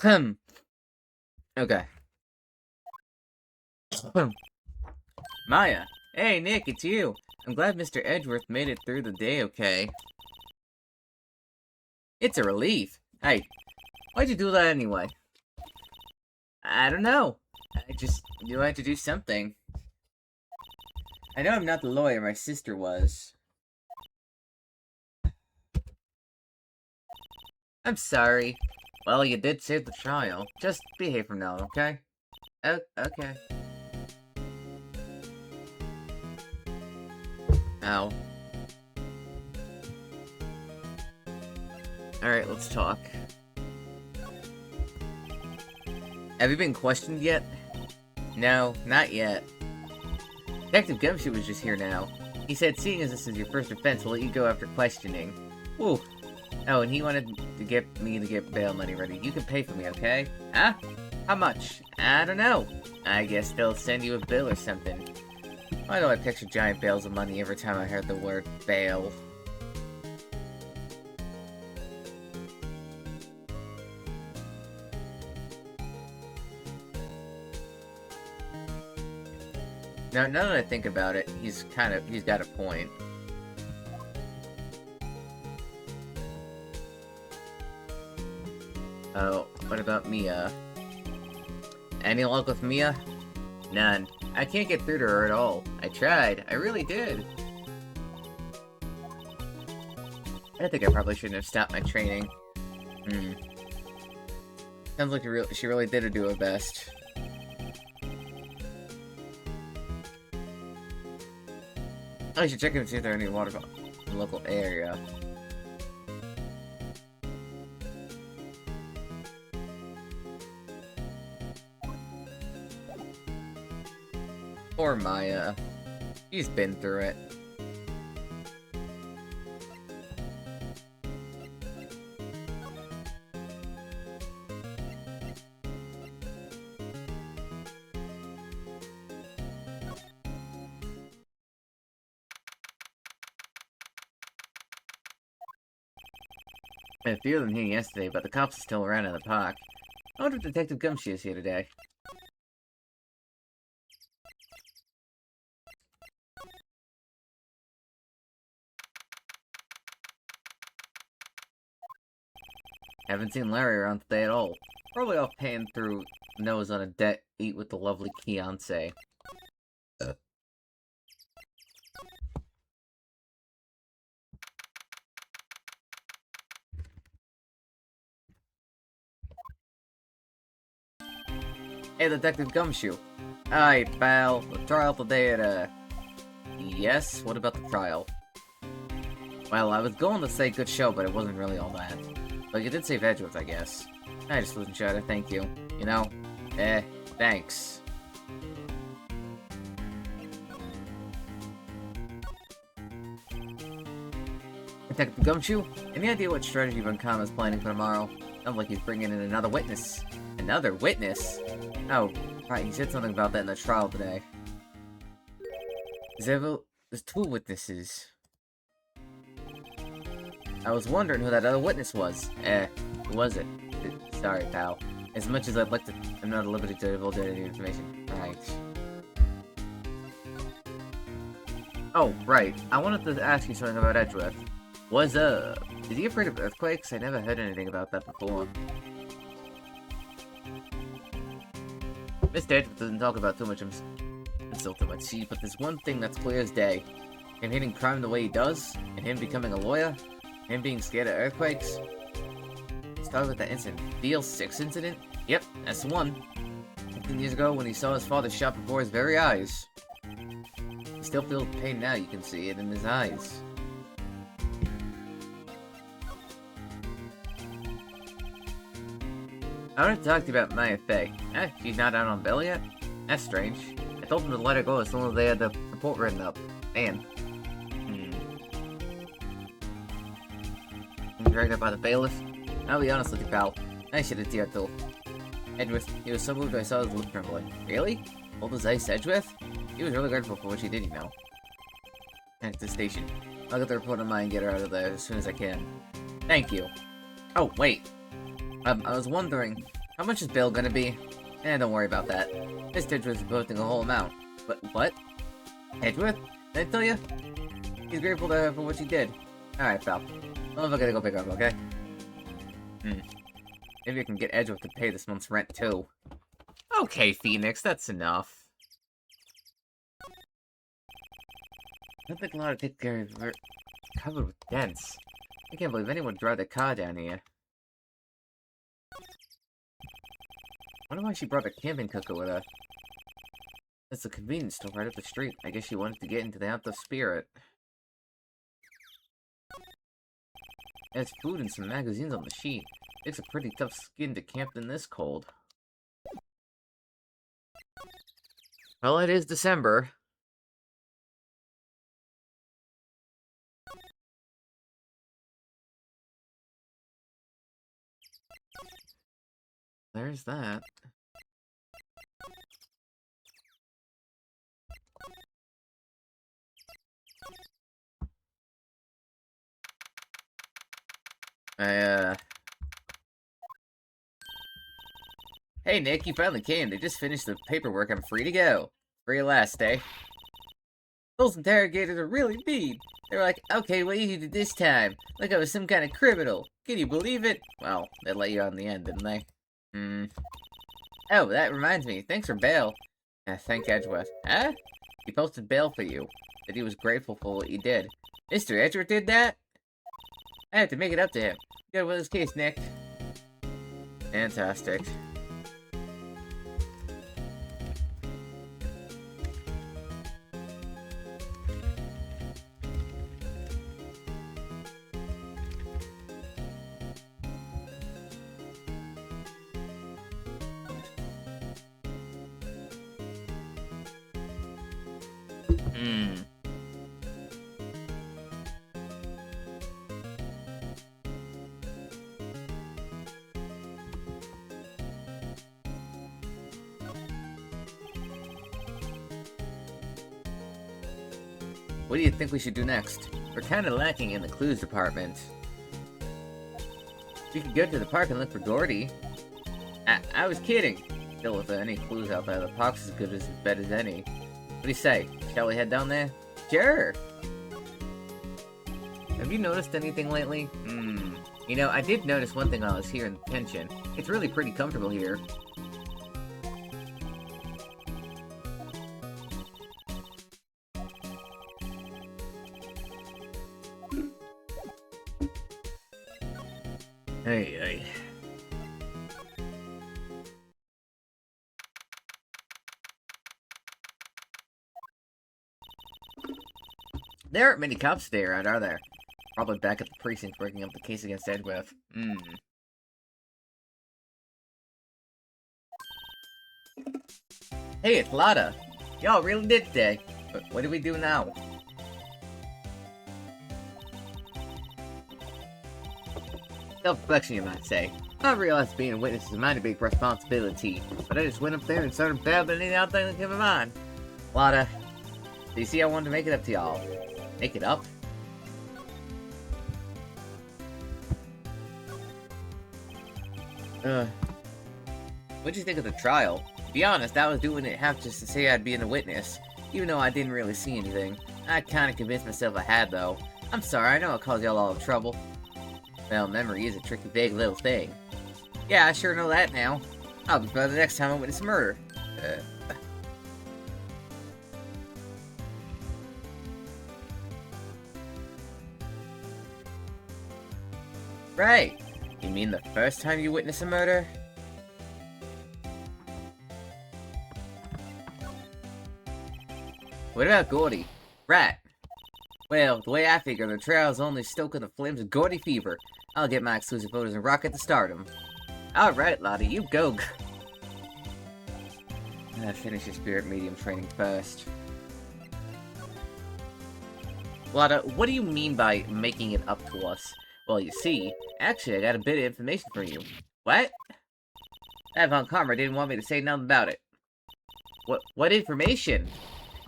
Hmm. Okay. Maya. Hey, Nick, it's you. I'm glad Mr. Edgeworth made it through the day okay. It's a relief. Hey, why'd you do that anyway? I don't know. I just knew I had to do something. I know I'm not the lawyer my sister was. I'm sorry. Well, you did save the trial. Just behave from now on, okay? Oh, okay. Ow. Alright, let's talk. Have you been questioned yet? No, not yet. Detective Gumshoe was just here now. He said seeing as this is your first offense, we'll let you go after questioning. Ooh. Oh, and he wanted to get me to get bail money ready. You can pay for me, okay? Huh? How much? I don't know. I guess they'll send you a bill or something. Why do I picture giant bales of money every time I heard the word bail? Now that I think about it, he's got a point. Oh, what about Mia? Any luck with Mia? None. I can't get through to her at all. I tried. I really did. I think I probably shouldn't have stopped my training. Sounds like she really did do her best. I should check and see if there are any water in the local area. Poor Maya. She's been through it. I had a few of them here yesterday, but the cops are still around in the park. I wonder if Detective Gumshoe is here today. Haven't seen Larry around today at all. Probably off paying through nose on a debt eat with the lovely fiancé. Hey, Detective Gumshoe. Hi, pal. The trial today at, Yes? What about the trial? Well, I was going to say good show, but it wasn't really all that. But you did save Edgeworth, I guess. I just wasn't sure to thank you. You know? Thanks. Detective Gumshoe, any idea what strategy Von Kamm is planning for tomorrow? Sounds like he's bringing in another witness. Another witness? Oh, right, he said something about that in the trial today. There's two witnesses. I was wondering who that other witness was. Who was it? Sorry, pal. As much as I'd like to, I'm not at liberty to divulge any information. Right. Oh, right. I wanted to ask you something about Edgeworth. Is he afraid of earthquakes? I never heard anything about that before. Mr. Edgeworth doesn't talk about too much himself too much, see, but there's one thing that's clear as day. Him hitting crime the way he does, and him becoming a lawyer, him being scared of earthquakes. Let's talk about that incident. Deal 6 incident? Yep, that's the one. 15 years ago when he saw his father shot before his very eyes. He still feels pain now, you can see it in his eyes. I want to talk to you about Maya Fey. She's not out on bail yet? That's strange. I told them to let her go as soon as they had the report written up. Man. Dragged up by the bailiff? I'll be honest with you, pal. I should have dared to. Edgeworth, he was so moved I saw his lip trembling. Really? Old as ice, Edgeworth? He was really grateful for what she did, you know. And at the station. I'll get the report on Maya and get her out of there as soon as I can. Thank you. Oh, wait. I was wondering, How much is Bill gonna be? Don't worry about that. Miss Edgeworth's posting a whole amount. But what? Edgeworth? Did I tell you? He's grateful to her for what she did. Alright, pal. I'm gonna go pick her up, okay? Maybe I can get Edgeworth to pay this month's rent, too. Okay, Phoenix, that's enough. I don't think a lot of take care of her. Covered with dents. I can't believe anyone would drive their car down here. Wonder why she brought a camping cooker with her. It's a convenience store right up the street. I guess she wanted to get into the outdoor spirit. There's food and some magazines on the sheet. Takes a pretty tough skin to camp in this cold. Well, it is December. There's that. Hey, Nick, you finally came. They just finished the paperwork. I'm free to go. For your last day. Those interrogators are really mean. They were like, okay, what you did this time? Like I was some kind of criminal. Can you believe it? Well, they let you out in the end, didn't they? Oh, that reminds me. Thanks for bail. Thank Edgeworth. Huh? He posted bail for you. Said he was grateful for what you did. Mr. Edgeworth did that? I have to make it up to him. Good with his case, Nick. Fantastic. What do you think we should do next? We're kind of lacking in the clues department. We could go to the park and look for Gordy. I was kidding. Still, if there are any clues out there, the park's as good as bet as any. What do you say? Shall we head down there? Sure! Have you noticed anything lately? You know, I did notice one thing while I was here in the pension. It's really pretty comfortable here. Hey. There aren't many cops to stay around, are there? Probably back at the precinct working up the case against Edgeworth. Hey, it's Lotta. Y'all really did today. But what do we do now? Self-reflection, you might say. I realized being a witness is a mighty big responsibility, but I just went up there and started babbling out things that came to mind. Lotta, do you see I wanted to make it up to y'all? Make it up? What'd you think of the trial? To be honest, I was doing it half just to say I'd be a witness, even though I didn't really see anything. I kinda convinced myself I had, though. I'm sorry, I know I caused y'all all the trouble. Well, memory is a tricky, vague little thing. Yeah, I sure know that now. I'll be better the next time I witness a murder. Right. You mean the first time you witness a murder? What about Gordy? Rat. Well, the way I figure, the trial's only stoking the flames of Gordy fever. I'll get my exclusive photos and rocket to stardom. Alright, Lottie, you go. Finish your spirit medium training first. Lotta, what do you mean by making it up to us? Well, you see, actually, I got a bit of information for you. What? Avon Karma didn't want me to say nothing about it. What information?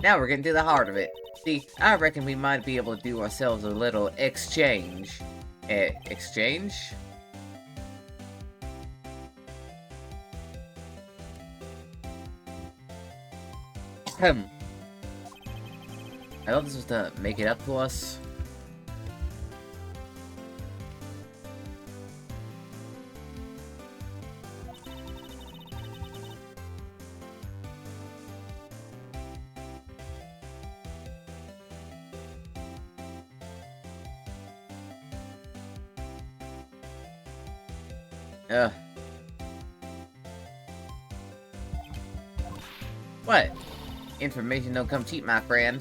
Now we're getting to the heart of it. See, I reckon we might be able to do ourselves a little exchange. Exchange? I thought this was to make it up to us. Ugh. What? Information don't come cheap, my friend.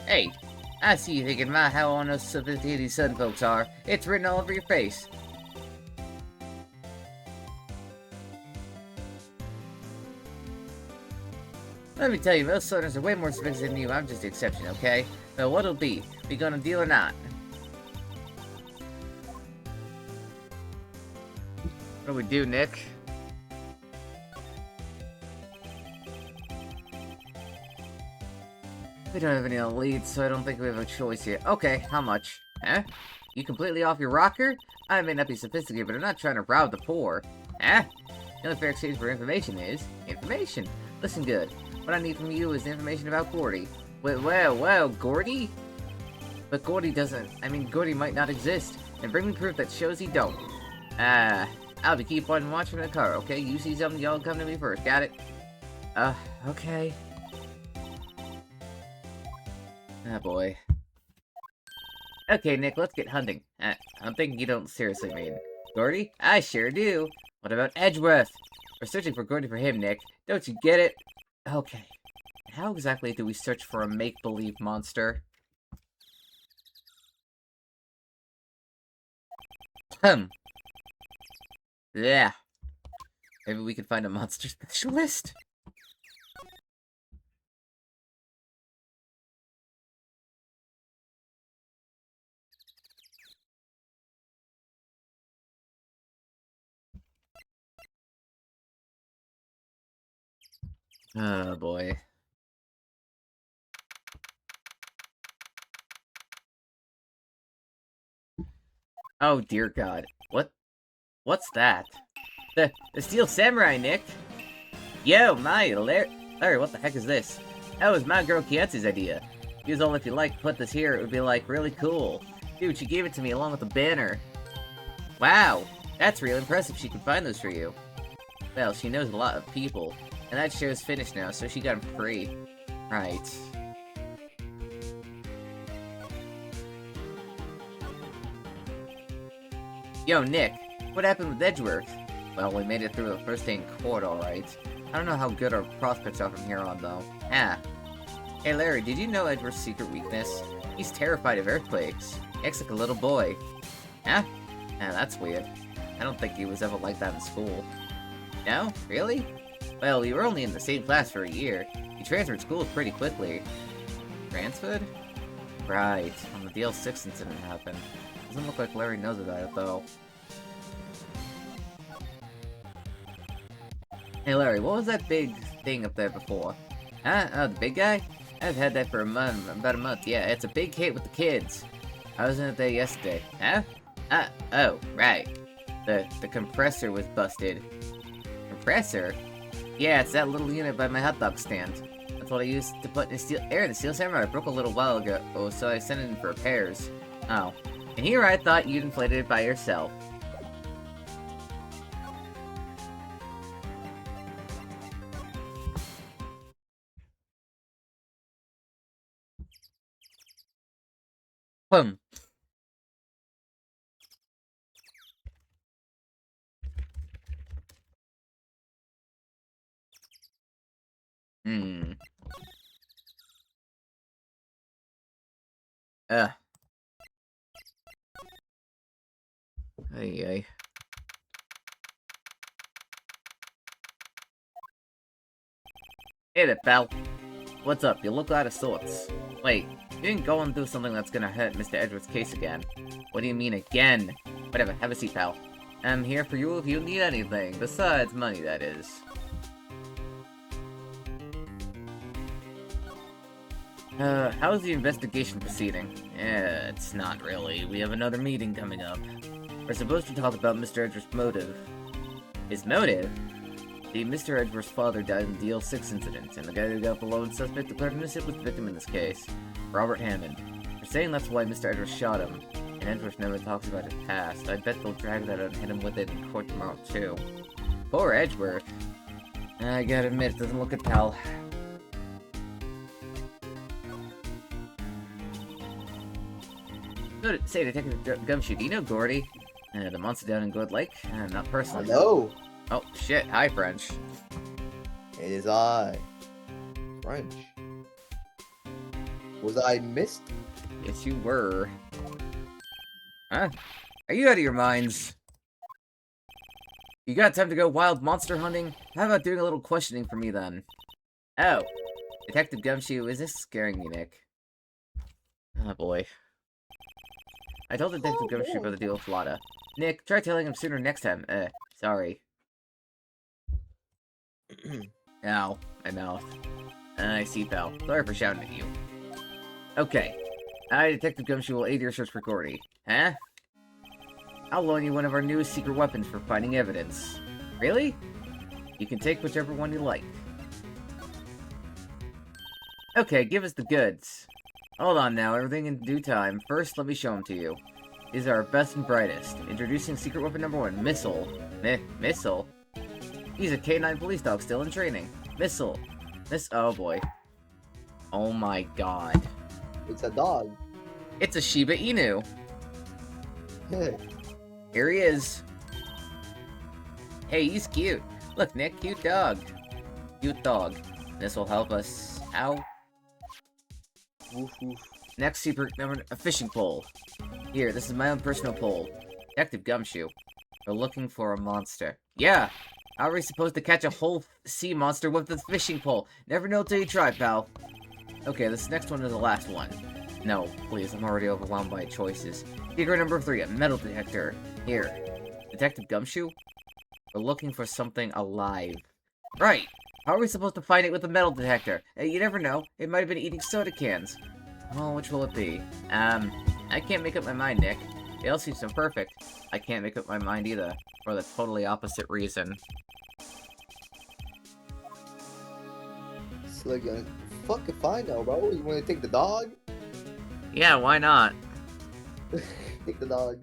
Hey, I see you thinking about how unsophisticated these Sun folks are. It's written all over your face. Let me tell you, most Southerners are way more sophisticated than you. I'm just the exception, okay? So what'll be? We gonna deal or not? What do we do, Nick? We don't have any leads, so I don't think we have a choice yet. Okay, how much? Huh? You completely off your rocker? I may not be sophisticated, but I'm not trying to rob the poor. Huh? The only fair exchange for information is... information. Listen good. What I need from you is information about Gordy. Well, Gordy? But Gordy doesn't... I mean, Gordy might not exist. And bring me proof that shows he don't. I'll be keep on watching the car, okay? You see something, y'all come to me first, got it? Okay. Ah, boy. Okay, Nick, let's get hunting. I'm thinking you don't seriously mean. Gordy? I sure do. What about Edgeworth? We're searching for Gordy for him, Nick. Don't you get it? Okay. How exactly do we search for a make-believe monster? Yeah. Maybe we can find a monster specialist? Oh, boy. Oh, dear God. What's that? The Steel Samurai, Nick! Yo, Larry, what the heck is this? That was my girl Kietsu's idea. He was all, if you like, put this here, it would be, like, really cool. Dude, she gave it to me along with the banner. Wow, that's real impressive she could find those for you. Well, she knows a lot of people. And that show's finished now, so she got him free. Right. Yo, Nick, what happened with Edgeworth? Well, we made it through the first day in court, alright. I don't know how good our prospects are from here on, though. Hey, Larry, did you know Edgeworth's secret weakness? He's terrified of earthquakes. He acts like a little boy. Huh? That's weird. I don't think he was ever like that in school. No? Really? Well, we were only in the same class for a year. He transferred schools pretty quickly. Transferred? Right, when the DL6 incident happened. Doesn't look like Larry knows about it, though. Hey, Larry, what was that big thing up there before? Huh? Oh, the big guy? I've had that for about a month, yeah. It's a big hit with the kids. I was in it there yesterday. Huh? Oh, right. The compressor was busted. Compressor? Yeah, it's that little unit by my hot dog stand. That's what I used to put in the Steel Samurai broke a little while ago, so I sent it in for repairs. Oh. And here I thought you'd inflated it by yourself. Hmm. Ay. Hey there, pal. What's up? You look out of sorts. Wait, you didn't go and do something that's gonna hurt Mr. Edgeworth's case again. What do you mean, again? Whatever, have a seat, pal. I'm here for you if you need anything. Besides money, that is. How's the investigation proceeding? It's not really. We have another meeting coming up. We're supposed to talk about Mr. Edgeworth's motive. His motive? See, Mr. Edgeworth's father died in the DL6 incident, and the guy who got the lone suspect declared innocent was the victim in this case, Robert Hammond. They're saying that's why Mr. Edgeworth shot him, and Edgeworth never talks about his past. I bet they'll drag that out and hit him with it in court tomorrow, too. Poor Edgeworth. I gotta admit, it doesn't look good, pal. Say, Detective Gumshoe, do you know Gordy? The monster down in Good Lake? Not personally. Hello. Oh, shit. Hi, French. It is I, French. Was I missed? Yes, you were. Huh? Are you out of your minds? You got time to go wild monster hunting? How about doing a little questioning for me, then? Oh. Detective Gumshoe, is this scaring you, Nick? Oh, boy. I told Detective Gumshoe about the deal with Lotta. Nick, try telling him sooner next time. Sorry. Ow, my mouth. I see, pal. Sorry for shouting at you. Okay. I, Detective Gumshoe, will aid your search for Gordy. Huh? I'll loan you one of our newest secret weapons for finding evidence. Really? You can take whichever one you like. Okay, give us the goods. Hold on now, everything in due time. First, let me show them to you. These are our best and brightest. Introducing secret weapon number 1, Missile. Missile? He's a K9 police dog still in training. Missile. Oh boy. Oh my god. It's a dog. It's a Shiba Inu. Here he is. Hey, he's cute. Look, Nick, cute dog. Cute dog. This will help us. Ow. Woof, woof. Next secret number, a fishing pole. Here, this is my own personal pole. Detective Gumshoe. We're looking for a monster. Yeah! How are we supposed to catch a whole sea monster with this fishing pole? Never know till you try, pal. Okay, this next one is the last one. No, please, I'm already overwhelmed by choices. Secret number 3, a metal detector. Here. Detective Gumshoe? We're looking for something alive. Right! How are we supposed to find it with a metal detector? You never know. It might have been eating soda cans. Oh, which will it be? I can't make up my mind, Nick. They all seem so perfect. I can't make up my mind either, for the totally opposite reason. It's like, fuck if I know, bro. You want to take the dog? Yeah, why not? Take the dog.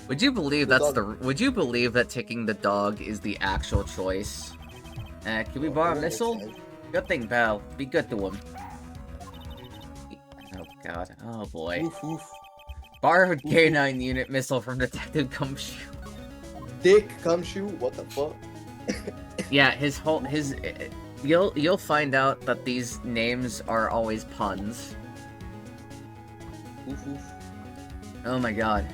Would you believe would you believe that taking the dog is the actual choice? Can we borrow a missile? Good thing, pal. Be good to him. Oh god. Oh boy. Woof, woof. Borrowed K9 unit missile from Detective Gumshoe. Dick Gumshoe? What the fuck? Yeah, you'll find out that these names are always puns. Woof, woof. Oh my god.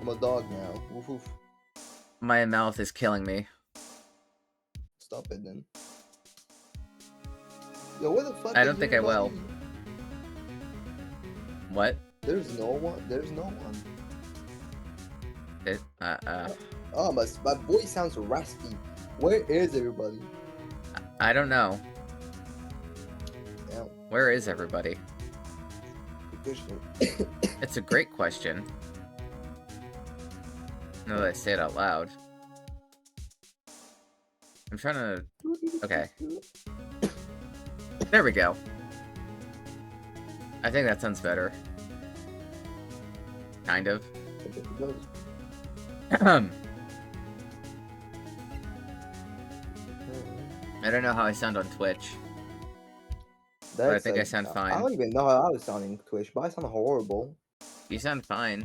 I'm a dog now. Woof, woof. My mouth is killing me. Stop it then. Yo, where the fuck I is don't think I will. everybody? What? There's no one. There's no one. Oh, my voice sounds raspy. Where is everybody? I don't know. Damn. Where is everybody? Good question. It's a great question. Now that I say it out loud. I'm trying to... Okay. There we go. I think that sounds better. Kind of. I don't know how I sound on Twitch. But I think I sound fine. I don't even know how I was sounding Twitch, but I sound horrible. You sound fine.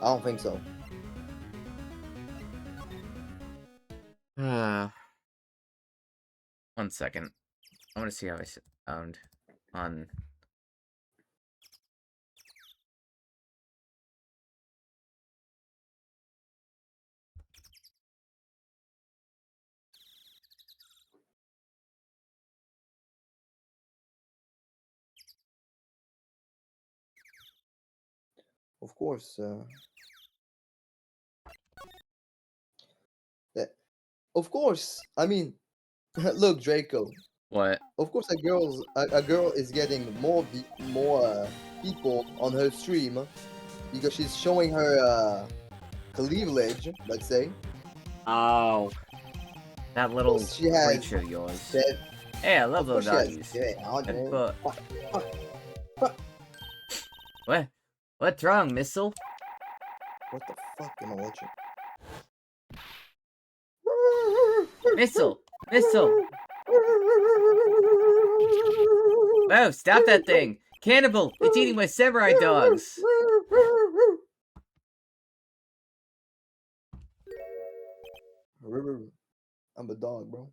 I don't think so. One second. I want to see how I sound on... Of course. That Of course. I mean, look, Draco. What? Of course, a girl is getting more people on her stream because she's showing her cleavage. Let's say. Oh, that Of little course, she has creature of yours. dead. Hey, I love Of little course, she has doggies. dead. And but What what? What's wrong, Missile? the fuck am I watching? Missile! Missile! Whoa, stop that thing! Cannibal! It's eating my samurai dogs! I'm a dog, bro.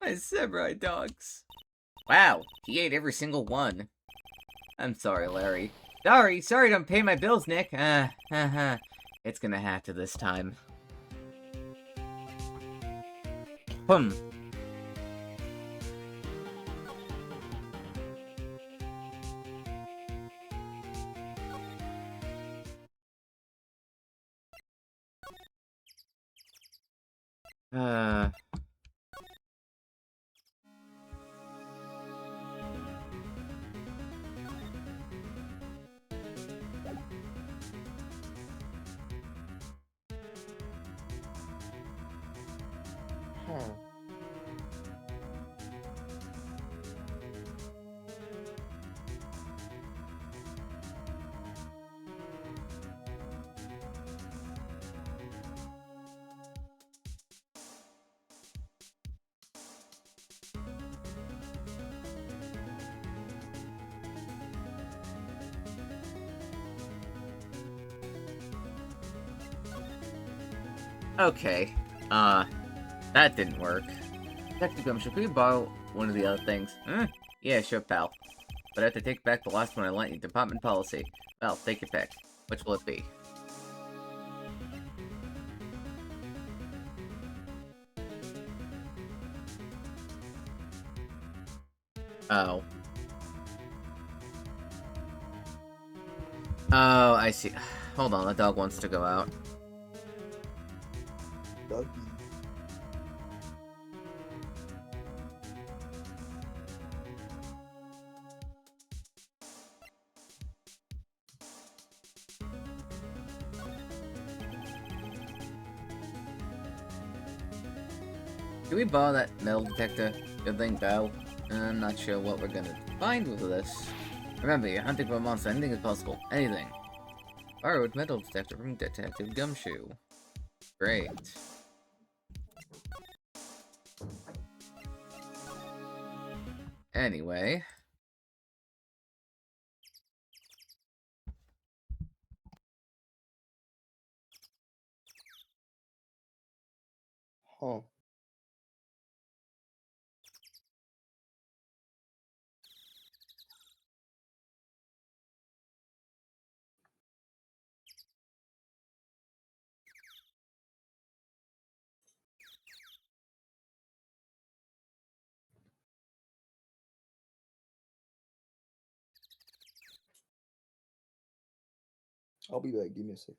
My samurai dogs. Wow, he ate every single one. I'm sorry, Larry. Sorry, don't pay my bills, Nick. It's gonna have to this time. Hmm. Uh... Huh. Okay. That didn't work. Detective Gum, should we borrow one of the other things? Yeah, sure, pal. But I have to take back the last one I lent you. Department policy. Well, take your pick. Which will it be? Oh. Oh, I see. Hold on, the dog wants to go out. Doggy. Can we borrow that metal detector? Good thing, pal. I'm not sure what we're gonna find with this. Remember, you're hunting for a monster. Anything is possible. Anything. Borrowed metal detector from Detective Gumshoe. Great. Anyway. Huh. I'll be back. Give me a sec.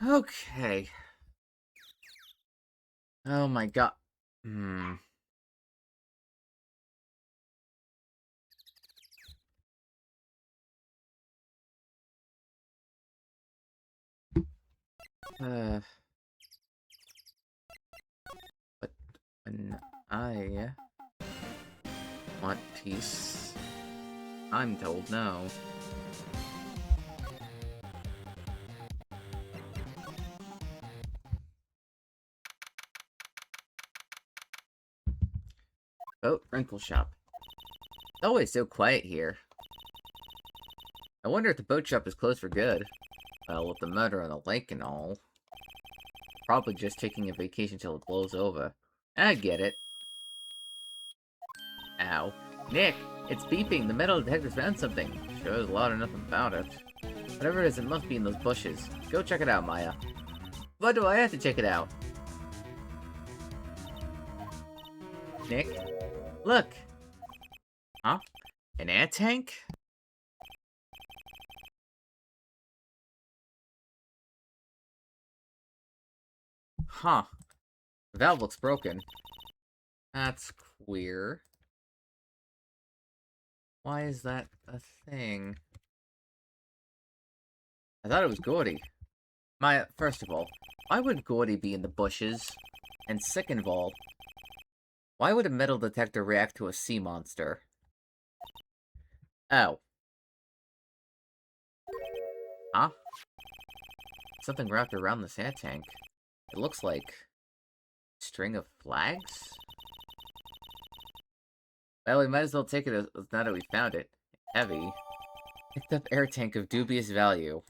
Okay. Oh my god. Hmm. Uh, but when I want peace, I'm told no. Boat rental shop. It's always so quiet here. I wonder if the boat shop is closed for good. Well, with the murder on the lake and all. Probably just taking a vacation till it blows over. I get it. Ow. Nick, it's beeping. The metal detector's found something. Sure, there's a lot of nothing about it. Whatever it is, it must be in those bushes. Go check it out, Maya. Why do I have to check it out? Nick? Look! Huh? An air tank? Huh. The valve looks broken. That's queer. Why is that a thing? I thought it was Gordy. Maya, first of all, why would Gordy be in the bushes? And second of all, why would a metal detector react to a sea monster? Oh. Huh? Something wrapped around this air tank. It looks like a string of flags? Well, we might as well take it as now that we found it. Heavy. Picked up air tank of dubious value.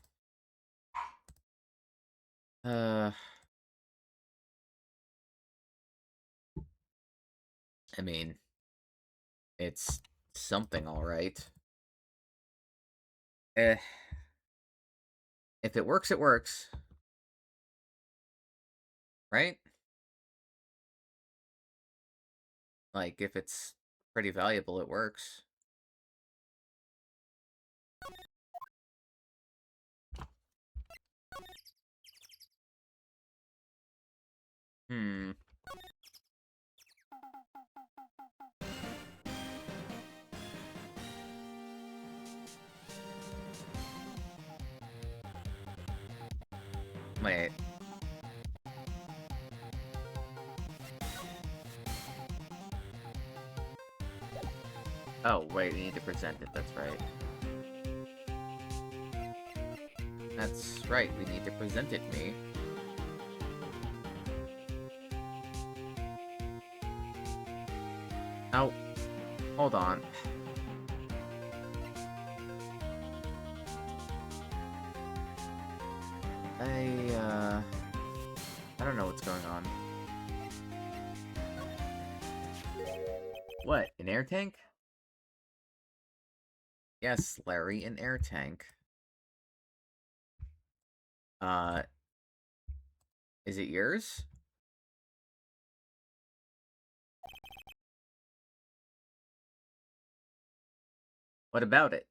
I mean, it's something, alright. Eh. If it works, it works. Right? Like, if it's pretty valuable, it works. Hmm. Wait. Oh, wait, we need to present it, that's right. That's right, we need to present it, me. Oh, hold on. I don't know what's going on. What, an air tank? Yes, Larry, an air tank. Uh, is it yours? What about it?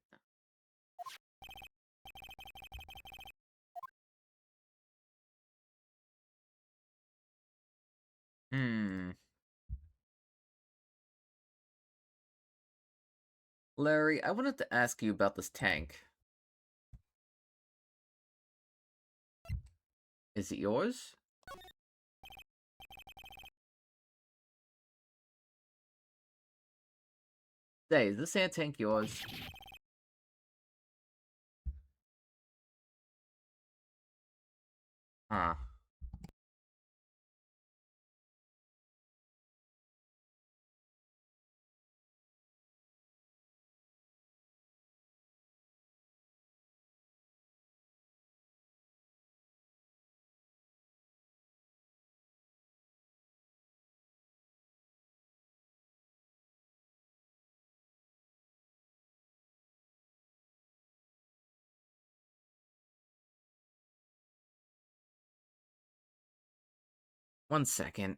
Hmm. Larry, I wanted to ask you about this tank. Is it yours? Say, is this air tank yours? Huh. One second.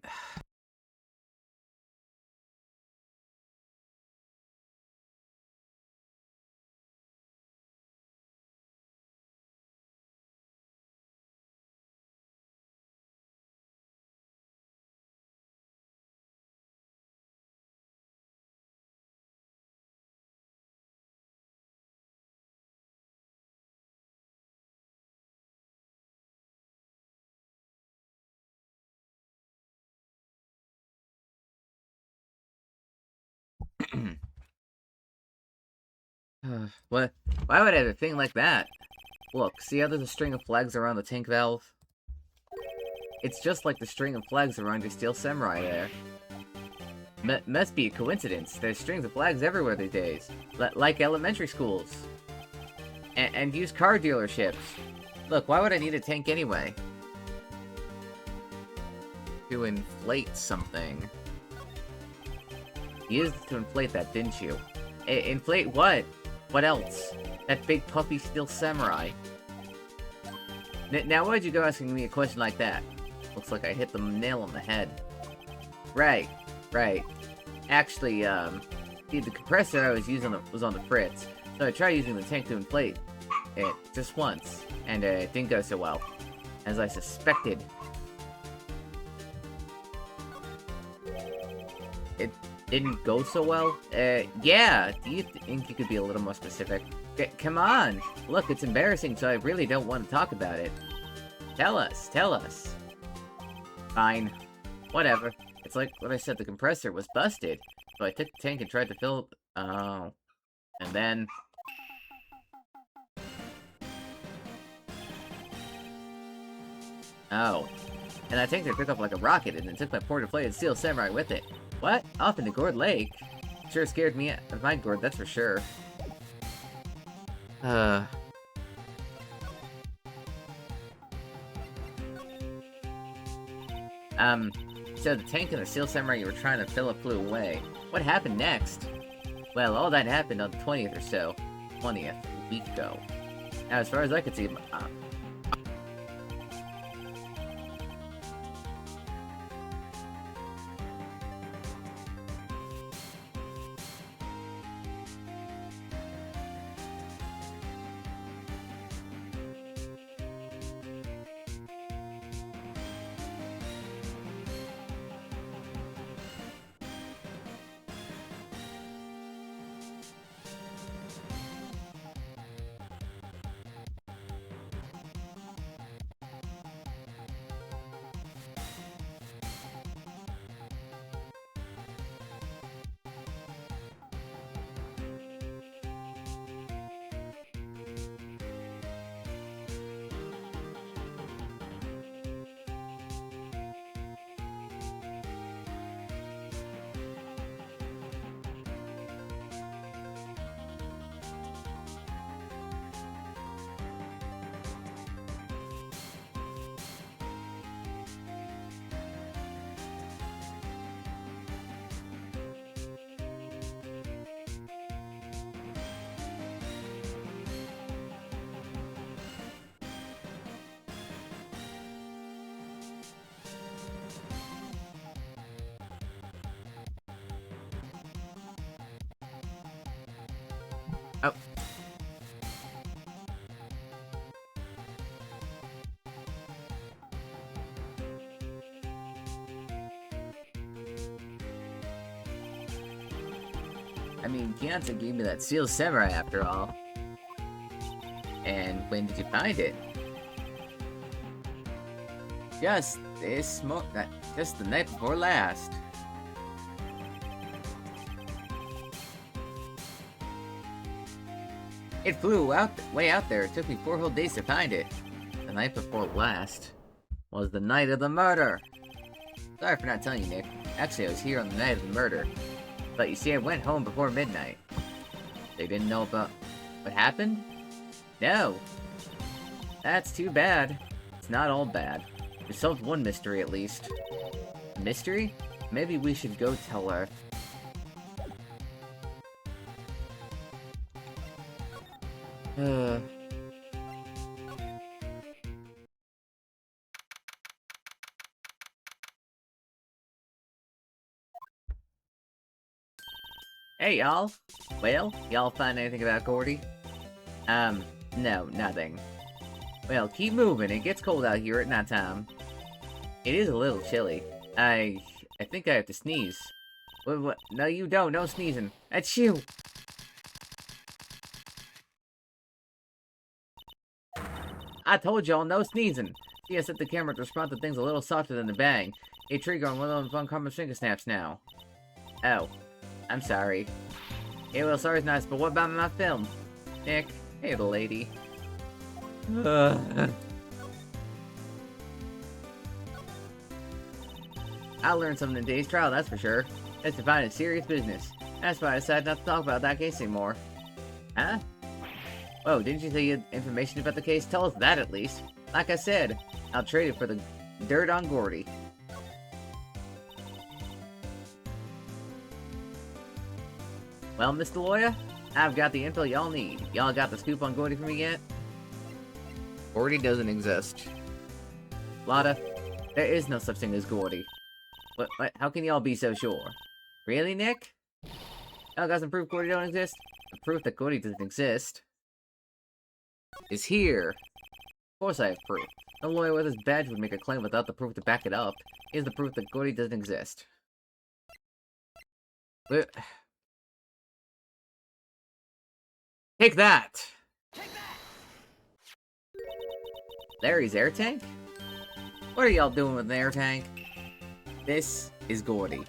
What? Why would I have a thing like that? Look, see how there's a string of flags around the tank valve? It's just like the string of flags around your steel samurai there. Must be a coincidence. There's strings of flags everywhere these days. Like elementary schools. And used car dealerships. Look, why would I need a tank anyway? To inflate something. You used it to inflate that, didn't you? Inflate what? What else? That big puffy steel samurai. Now why'd you go asking me a question like that? Looks like I hit the nail on the head. Right. Actually, the compressor I was using was on the fritz, so I tried using the tank to inflate it just once, and it didn't go so well, as I suspected. It didn't go so well? Yeah, do you think you could be a little more specific? Come on! Look, it's embarrassing, so I really don't want to talk about it. Tell us. Fine. Whatever. It's like what I said, the compressor was busted. So I took the tank and tried to fill... Oh. And then... Oh. And that tank took off like a rocket and then took my poor-deflated steel samurai with it. What? Off into Gourd Lake? Sure scared me out of my gourd, that's for sure. So the tank and the steel samurai you were trying to fill up flew away. What happened next? Well, all that happened on the 20th or so. 20th, a week ago. Now, as far as I could see, oh. I mean, Beyonce gave me that steel samurai after all. And when did you find it? Just the night before last. It flew way out there. It took me 4 whole days to find it. The night before last was the night of the murder. Sorry for not telling you, Nick. Actually, I was here on the night of the murder. But you see, I went home before midnight. They didn't know about what happened? No. That's too bad. It's not all bad. We solved one mystery, at least. A mystery? Maybe we should go tell her. Hey, y'all. Well, y'all find anything about Gordy? No, nothing. Well, keep moving. It gets cold out here at nighttime. It is a little chilly. I think I have to sneeze. What? No, you don't. No sneezing. That's you. I told y'all, no sneezing. See, I set the camera to respond to things a little softer than the bang. A trigger on one of those uncommon finger snaps now. Oh. I'm sorry. Yeah, well, sorry's nice, but what about my film? Nick, hey, the lady. I learned something in today's trial, that's for sure. It's defined serious business. That's why I decided not to talk about that case anymore. Huh? Oh, didn't you say you had information about the case? Tell us that at least. Like I said, I'll trade it for the dirt on Gordy. Well, Mr. Lawyer, I've got the info y'all need. Y'all got the scoop on Gordy for me yet? Gordy doesn't exist. Lotta, there is no such thing as Gordy. What? How can y'all be so sure? Really, Nick? Y'all got some proof Gordy don't exist? The proof that Gordy doesn't exist is here. Of course I have proof. No lawyer with his badge would make a claim without the proof to back it up. Here's the proof that Gordy doesn't exist. But... Take that! Larry's air tank? What are y'all doing with an air tank? This is Gordy.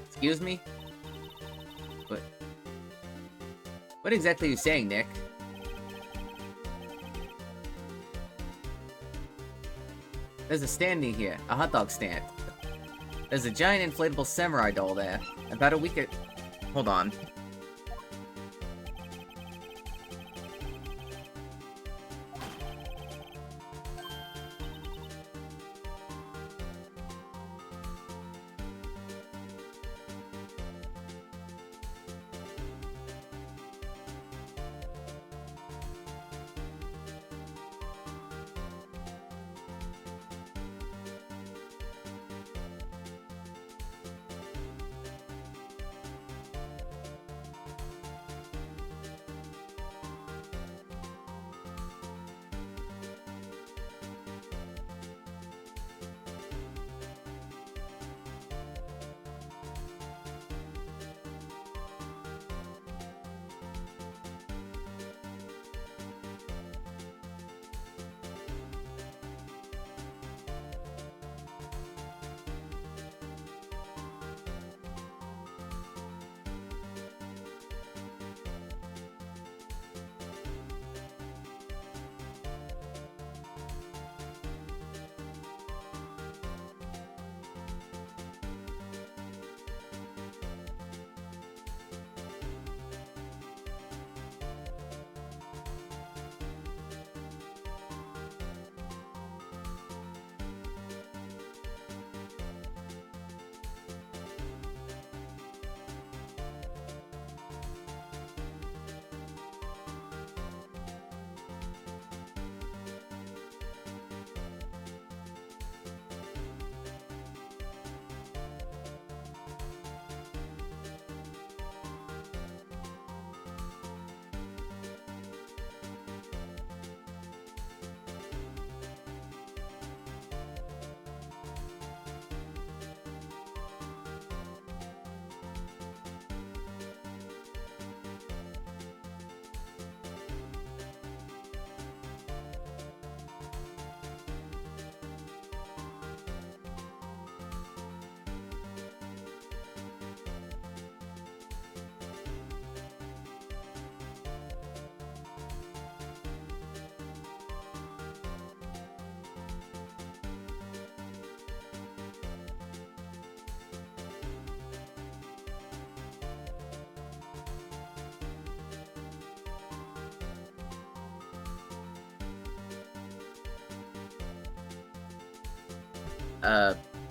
Excuse me? What exactly are you saying, Nick? There's a stand near here, a hot dog stand. There's a giant inflatable samurai doll there. About a week ago... Hold on.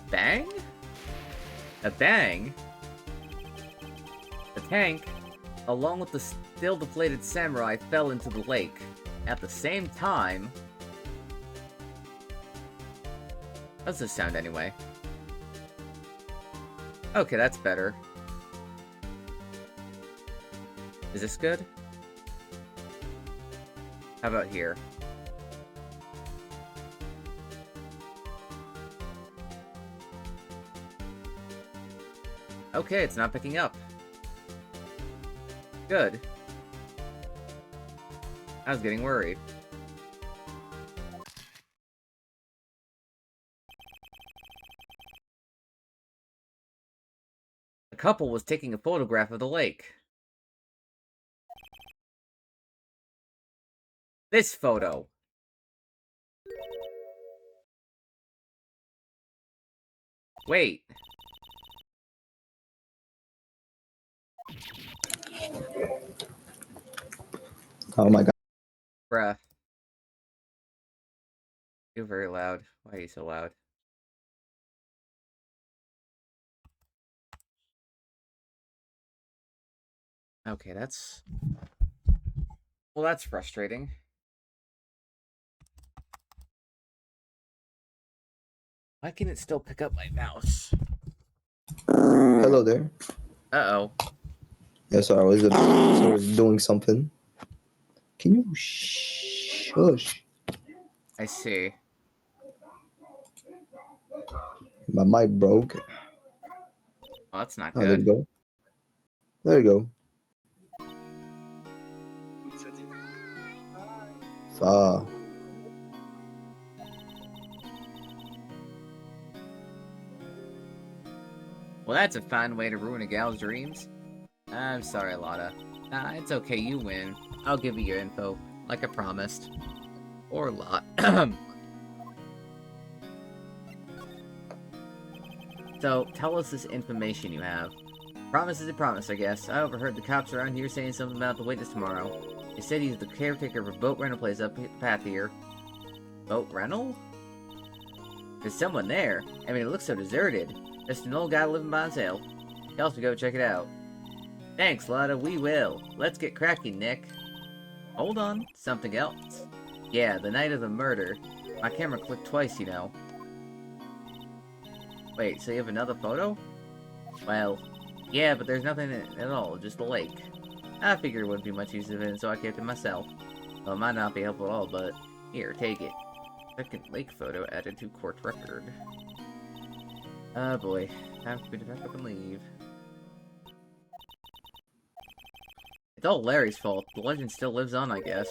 Bang? A bang? The tank, along with the still deflated samurai, fell into the lake. At the same time... How does this sound anyway? Okay, that's better. Is this good? How about here? Okay, it's not picking up. Good. I was getting worried. couple was taking a photograph of the lake. This photo. Wait. Oh my god. Bruh. You're very loud. Why are you so loud? Okay, that's... Well, that's frustrating. Why can it still pick up my mouse? Hello there. Uh-oh. Yeah, sorry, I was doing something. Can you shush? I see. My mic broke. Well, that's not Oh, there good. you go. There you go. Ah. Well, that's a fine way to ruin a gal's dreams. I'm sorry, Lotta. Nah, it's okay, you win. I'll give you your info, like I promised. Or Lot. So, tell us this information you have. Promise is a promise, I guess. I overheard the cops around here saying something about the witness tomorrow. They said he's the caretaker of a boat rental place up the path here. Boat rental? There's someone there. I mean, it looks so deserted. Just an old guy living by himself. Tell us to go check it out. Thanks, Lotta, we will. Let's get cracking, Nick. Hold on, something else. Yeah, the night of the murder. My camera clicked twice, you know. Wait, so you have another photo? Well, yeah, but there's nothing in it at all, just the lake. I figured it wouldn't be much use of it, so I kept it myself. Well, it might not be helpful at all, but here, take it. Second lake photo added to court record. Oh boy, time for me to pack up and leave. It's all Larry's fault. The legend still lives on, I guess.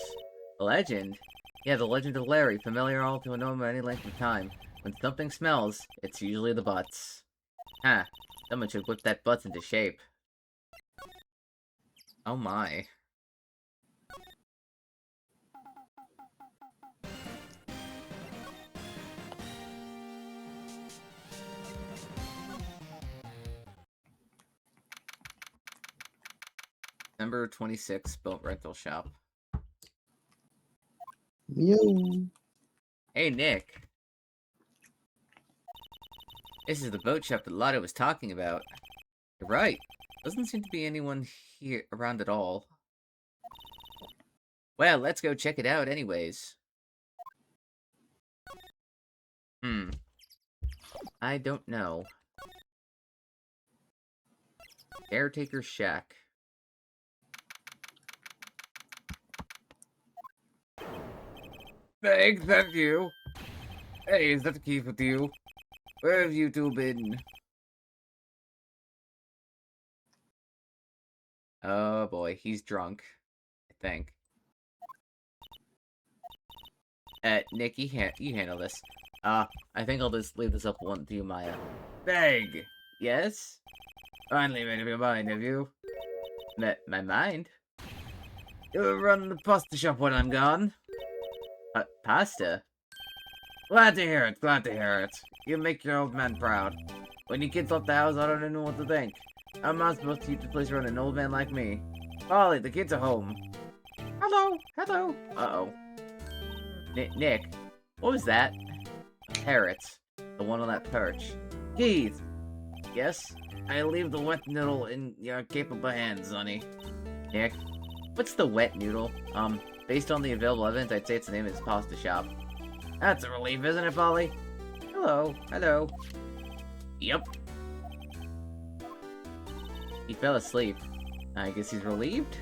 The legend? Yeah, the legend of Larry, familiar all to know him at any length of time. When something smells, it's usually the butts. Huh. Someone should whip that butts into shape. Oh my. Number 26, boat rental shop. Yo. Hey, Nick. This is the boat shop that Lotta was talking about. You're right. Doesn't seem to be anyone here around at all. Well, let's go check it out anyways. I don't know. Caretaker Shack. Thank you. Hey, is that the key with you? Where have you two been? Oh boy, he's drunk. I think. Nick, you handle this. I think I'll just leave this up one to you, Maya. Beg! Yes? Finally made up your mind, have you? My mind? You'll run the pasta shop when I'm gone. Pasta? Glad to hear it, glad to hear it. You make your old man proud. When your kids left the house, I don't know what to think. How am I supposed to keep the place running, an old man like me? Polly, the kids are home. Hello, hello. Uh-oh. Nick, what was that? A parrot. The one on that perch. Keith! Yes? I leave the wet noodle in your capable hands, honey. Nick, what's the wet noodle? Based on the available evidence, I'd say it's the name of his pasta shop. That's a relief, isn't it, Polly? Hello, hello. Yep. He fell asleep. I guess he's relieved?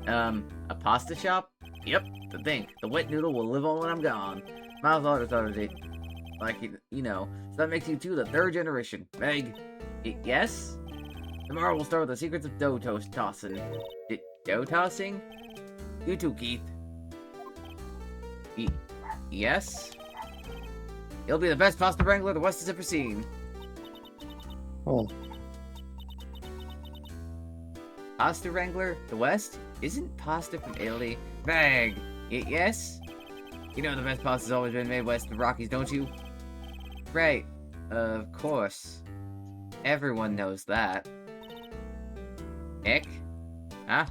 A pasta shop? Yep, to think. The wet noodle will live on when I'm gone. My father started it, like, you know, so that makes you two the third generation. Meg? Yes? Tomorrow we'll start with the secrets of dough tossing. Dough tossing? You too, Keith. Yes? You'll be the best pasta wrangler the West has ever seen. Oh. Pasta wrangler? The West? Isn't pasta from Italy? Bag! Yes? You know the best pasta's always been made west of the Rockies, don't you? Right. Of course. Everyone knows that. Nick? Huh?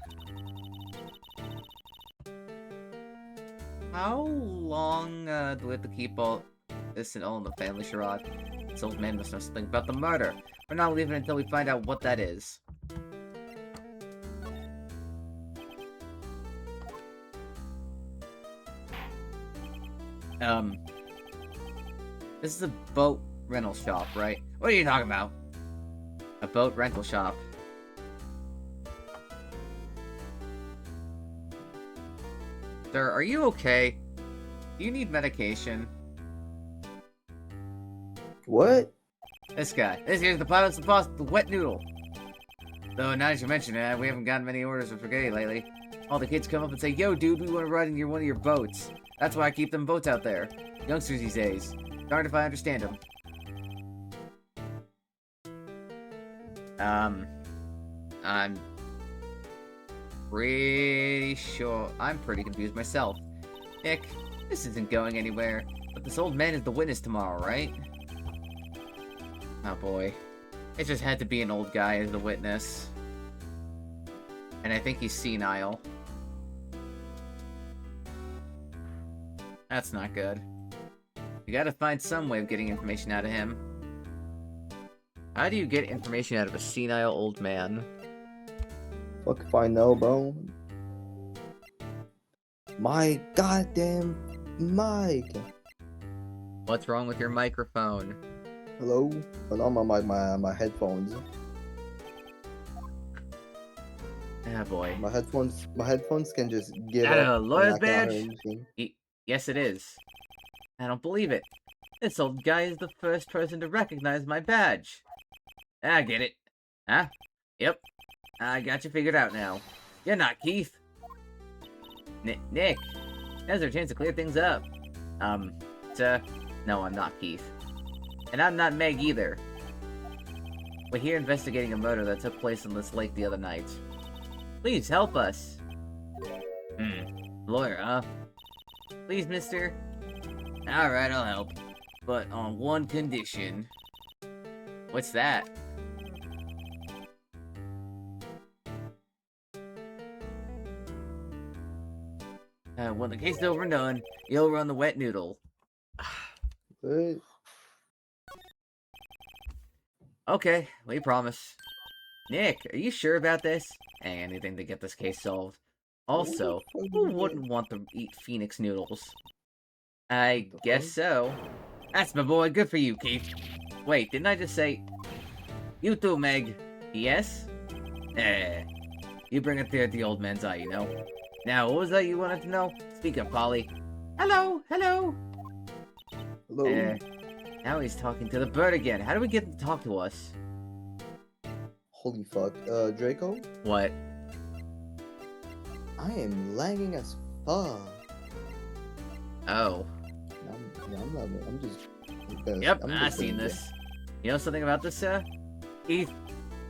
How long do we have to keep all this and all in the family charade? This old man must know something about the murder. We're not leaving until we find out what that is. This is a boat rental shop, right? What are you talking about? A boat rental shop. Sir, are you okay? Do you need medication? What? This guy. This here's the pilot's the boss, the wet noodle. Though, now that you mention it, we haven't gotten many orders of spaghetti lately. All the kids come up and say, "Yo, dude, we want to ride in one of your boats." That's why I keep them boats out there. Youngsters these days. Darned if I understand them. I'm pretty sure. I'm pretty confused myself. Nick, this isn't going anywhere. But this old man is the witness tomorrow, right? Oh boy. It just had to be an old guy as the witness. And I think he's senile. That's not good. We gotta find some way of getting information out of him. How do you get information out of a senile old man? Fuck if I know, bro. My goddamn mic. What's wrong with your microphone? Hello? But on my headphones. Ah, boy. My headphones can just give That up. a lawyer's and I can't badge? hear anything. Yes, it is. I don't believe it. This old guy is the first person to recognize my badge. I get it. Huh? Yep. I got you figured out now. You're not Keith. Nick. Now's our chance to clear things up. Sir. No, I'm not Keith. And I'm not Meg either. We're here investigating a murder that took place on this lake the other night. Please help us. Lawyer, huh? Please, mister. Alright, I'll help. But on one condition. What's that? When the case is over and done, you'll run the wet noodle. What? Okay, we promise. Nick, are you sure about this? Anything to get this case solved. Also, who wouldn't want to eat Phoenix noodles? I guess so. That's my boy, good for you, Keith. Wait, didn't I just say... You too, Meg. Yes? You bring a tear to the old man's eye, you know? Now, what was that you wanted to know? Speak up, Polly. Hello, hello! Hello? Now he's talking to the bird again. How do we get him to talk to us? Holy fuck. Draco? What? I am lagging as fuck. Oh. I'm just... Yep, I've seen this. You know something about this, Keith?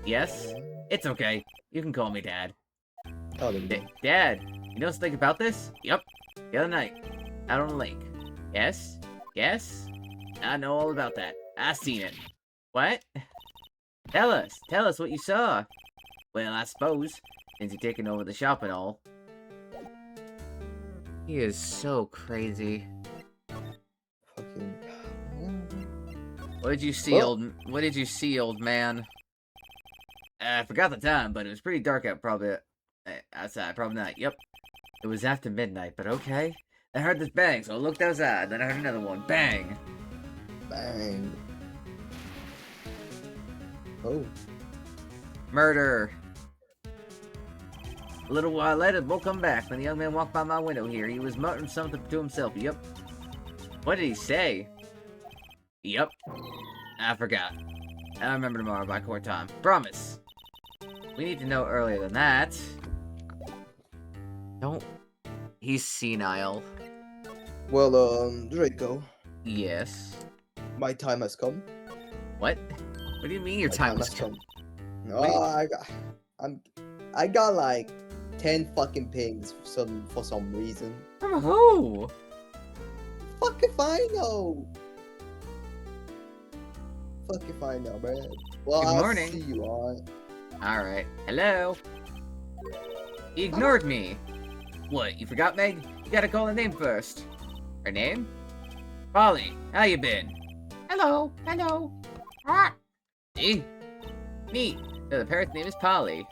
Yes? It's okay. You can call me Dad. Oh, there we go. Dad, you know something about this? Yep. The other night, out on the lake. Yes? Yes? I know all about that. I seen it. What? Tell us what you saw. Well, I suppose, since you're taking over the shop and all. He is so crazy. Fucking... What did you see, old man? I forgot the time, but it was pretty dark out, probably outside. Probably not. Yep. It was after midnight, but okay. I heard this bang, so I looked outside. Then I heard another one. Bang. Bang. Oh. Murder. A little while later, we'll come back. When the young man walked by my window here, he was muttering something to himself. Yep. What did he say? Yep. I forgot. I'll remember tomorrow by court time. Promise. We need to know earlier than that. He's senile. Well, Draco, Yes. my time has come. What? What do you mean your My time has come? No, Wait. I got like 10 fucking pings for some reason. From who? Fuck if I know. Fuck if I know, man. Well, Good I'll morning. see you on. Alright. Hello? He ignored me. What, you forgot, Meg? You gotta call her name first. Her name? Polly. How you been? Hello. Hello. Ah. See? Neat. So the parrot's name is Polly.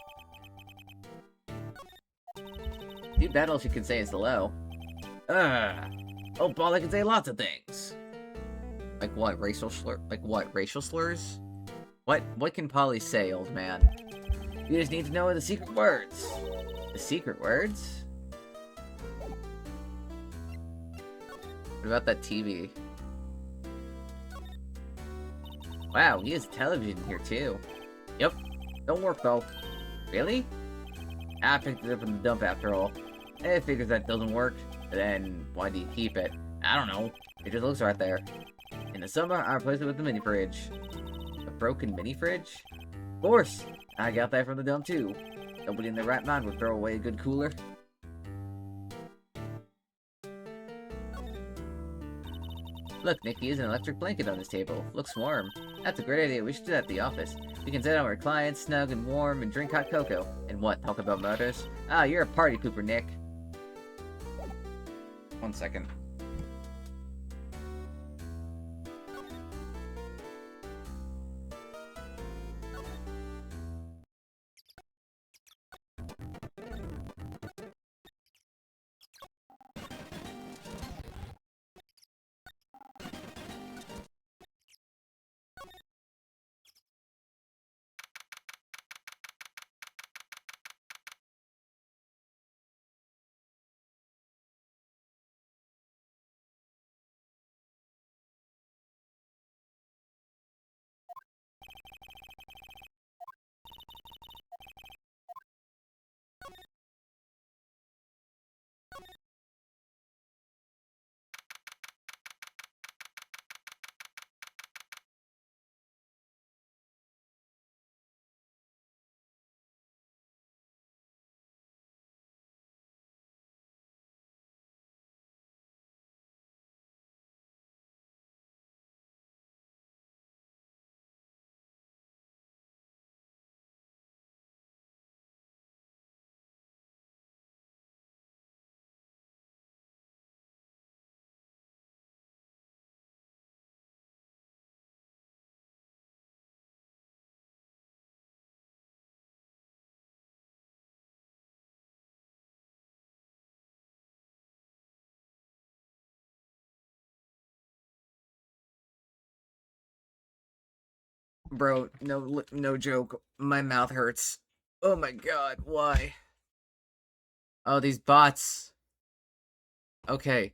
Too bad all she can say is hello. Oh, Polly can say lots of things. Like what? Racial slur? Like what? Racial slurs? What can Polly say, old man? You just need to know the secret words. The secret words? What about that TV? Wow, he has a television here too. Yep. Don't work though. Really? I picked it up in the dump after all. I figures that doesn't work. Then why do you keep it? I don't know. It just looks right there. In the summer, I replaced it with the mini fridge. A broken mini fridge? Of course! I got that from the dump too. Nobody in their right mind would throw away a good cooler. Look, Nikki, has an electric blanket on his table. Looks warm. That's a great idea. We should do that at the office. We can sit down with our clients, snug and warm, and drink hot cocoa. And what, talk about murders? Ah, you're a party pooper, Nick. 1 second. Bro, no joke. My mouth hurts. Oh my god, why? Oh, these bots. Okay.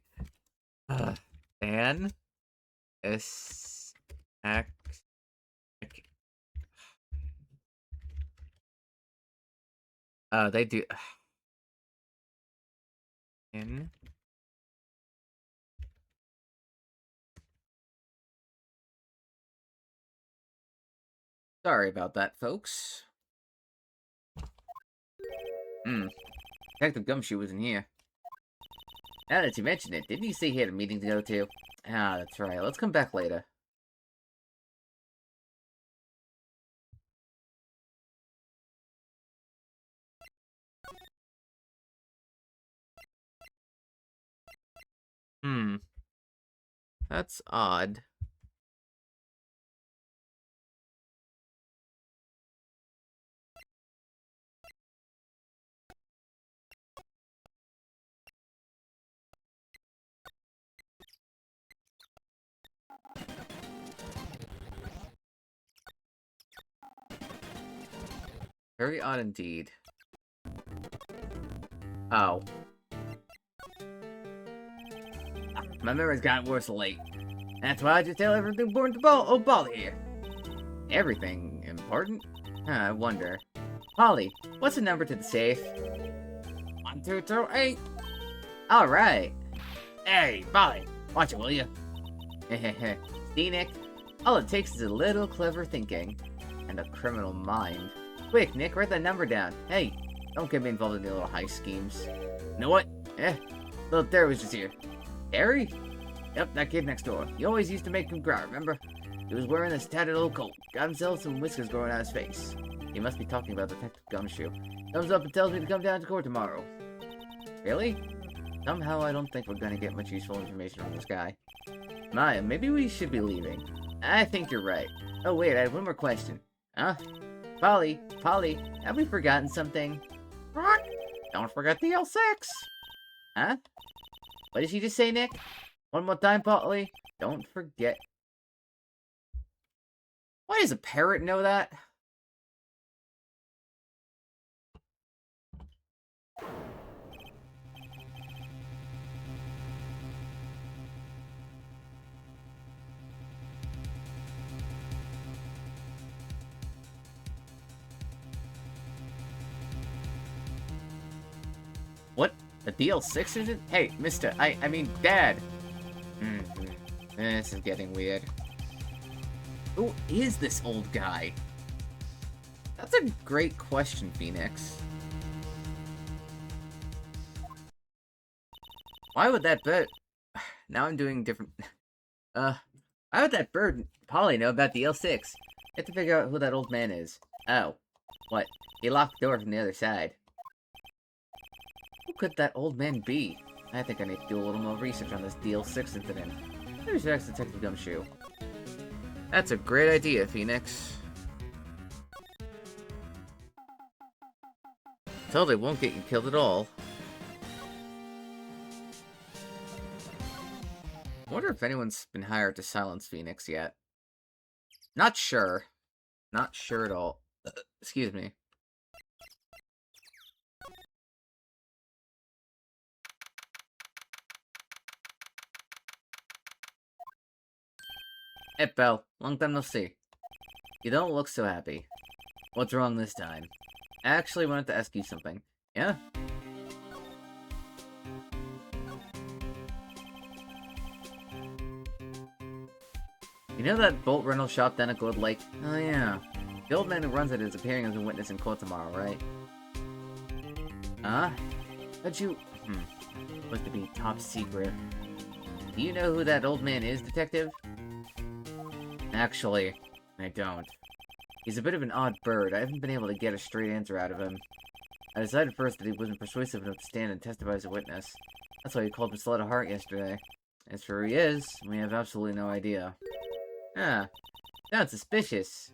An S X. They do. In. Sorry about that, folks. Detective Gumshoe wasn't here. Now that you mention it, didn't he say he had a meeting to go to? Ah, that's right. Let's come back later. That's odd. Very odd indeed. Oh. My memory's gotten worse of late. That's why I just tell everything important to Ball here. Everything important? I wonder. Polly, what's the number to the safe? 1228. Alright. Hey, Polly, watch it, will you? Hehehe. See, Nick? All it takes is a little clever thinking. And a criminal mind. Quick, Nick, write that number down. Hey, don't get me involved in the little heist schemes. You know what? Little Terry was just here. Terry? Yep, that kid next door. You always used to make him cry, remember? He was wearing this tattered old coat. Got himself some whiskers growing out his face. He must be talking about Detective Gumshoe. Comes up and tells me to come down to court tomorrow. Really? Somehow I don't think we're gonna get much useful information from this guy. Maya, maybe we should be leaving. I think you're right. Oh wait, I have one more question. Huh? Polly, have we forgotten something? Don't forget the L6! Huh? What did she just say, Nick? One more time, Polly. Don't forget. Why does a parrot know that? What? The DL6 is it? Hey, mister, I mean, Dad! This is getting weird. Who is this old guy? That's a great question, Phoenix. Why would that bird... Now I'm doing different... Why would that bird Polly know about the L6? You have to figure out who that old man is. Oh. What? He locked the door from the other side. Who could that old man be? I think I need to do a little more research on this DL6 incident. Maybe should ask Detective Gumshoe. That's a great idea, Phoenix. Totally won't get you killed at all. I wonder if anyone's been hired to silence Phoenix yet. Not sure. Not sure at all. Excuse me. Hey, Belle. Long time no see. You don't look so happy. What's wrong this time? I actually wanted to ask you something. Yeah? You know that bolt rental shop down at Gold Lake? Oh yeah. The old man who runs it is appearing as a witness in court tomorrow, right? Huh? How'd you... Supposed to be top secret. Do you know who that old man is, Detective? Actually, I don't. He's a bit of an odd bird. I haven't been able to get a straight answer out of him. I decided first that he wasn't persuasive enough to stand and testify as a witness. That's why he called Miss Letta Hart yesterday. As for who he is, we have absolutely no idea. Ah, sounds suspicious.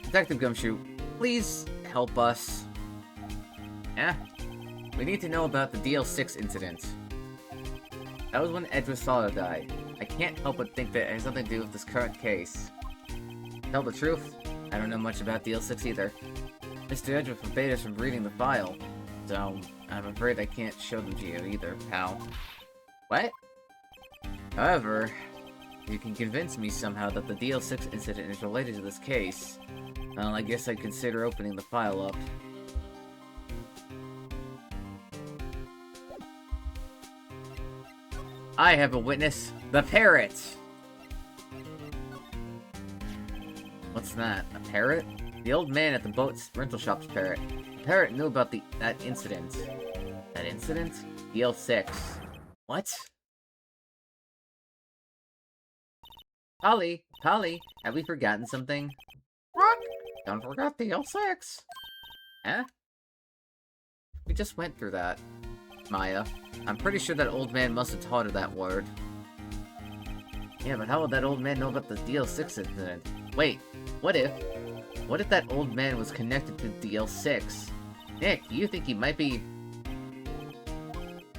Detective Gumshoe, please help us. Yeah? We need to know about the DL6 incident. That was when Edgeworth's father died. I can't help but think that it has something to do with this current case. To tell the truth, I don't know much about DL6 either. Mr. Edgeworth forbade us from reading the file, so I'm afraid I can't show them to you either, pal. What? However, if you can convince me somehow that the DL6 incident is related to this case, well, I guess I'd consider opening the file up. I have a witness. The parrot! What's that? A parrot? The old man at the boat's rental shop's parrot. The parrot knew about that incident. That incident? DL6. What? Polly, have we forgotten something? What? Don't forget DL6. Huh? We just went through that. Maya. I'm pretty sure that old man must have taught her that word. Yeah, but how would that old man know about the DL6 incident? Wait, what if that old man was connected to DL6? Nick, do you think he might be...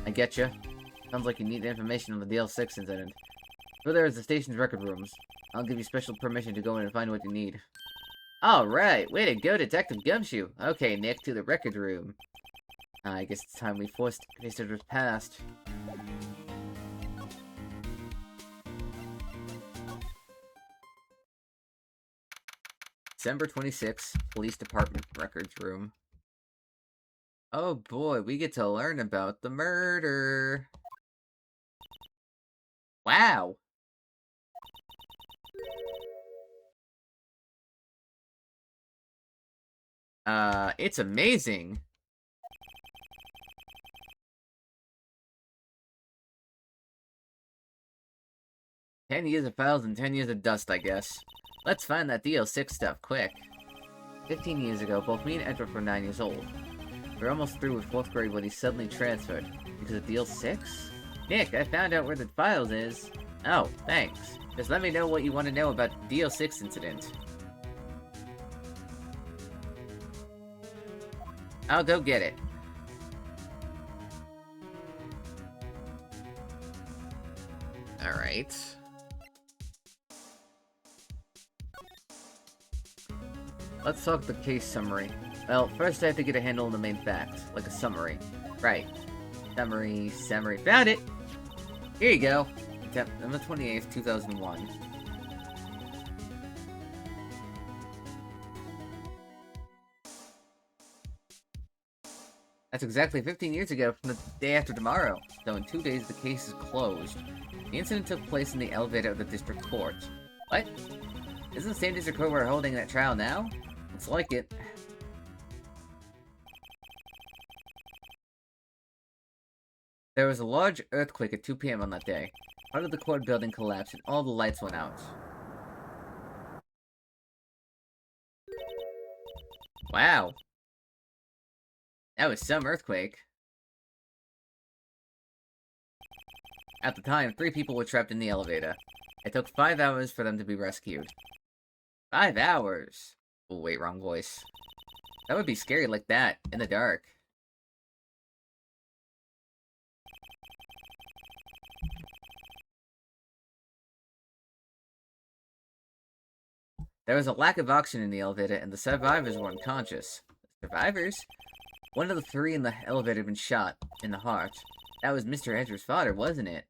I getcha. Sounds like you need information on the DL6 incident. Go there is the station's record rooms. I'll give you special permission to go in and find what you need. Alright, way to go, Detective Gumshoe. Okay, Nick, to the record room. I guess it's time we faced Edgeworth's past. December 26th, Police Department Records Room. Oh boy, we get to learn about the murder. Wow. It's amazing. "10 years of files and 10 years of dust, I guess. Let's find that DL6 stuff, quick." 15 years ago, both me and Edward were 9 years old. We were almost through with 4th grade when he suddenly transferred. Because of DL6? "Nick, I found out where the files is." "Oh, thanks. Just let me know what you want to know about the DL6 incident." "I'll go get it." Alright. Let's talk the case summary. Well, first I have to get a handle on the main facts, like a summary. Right. Summary. Found it! Here you go. September 28th, 2001. That's exactly 15 years ago from the day after tomorrow, so in 2 days the case is closed. The incident took place in the elevator of the district court. What? Isn't the same district court we're holding that trial now? Looks like it. There was a large earthquake at 2 p.m. on that day. Part of the court building collapsed and all the lights went out. Wow. That was some earthquake. At the time, 3 people were trapped in the elevator. It took 5 hours for them to be rescued. 5 hours? Oh, wait, wrong voice. That would be scary like that, in the dark. There was a lack of oxygen in the elevator, and the survivors were unconscious. Survivors? One of the 3 in the elevator had been shot in the heart. That was Mr. Edger's father, wasn't it?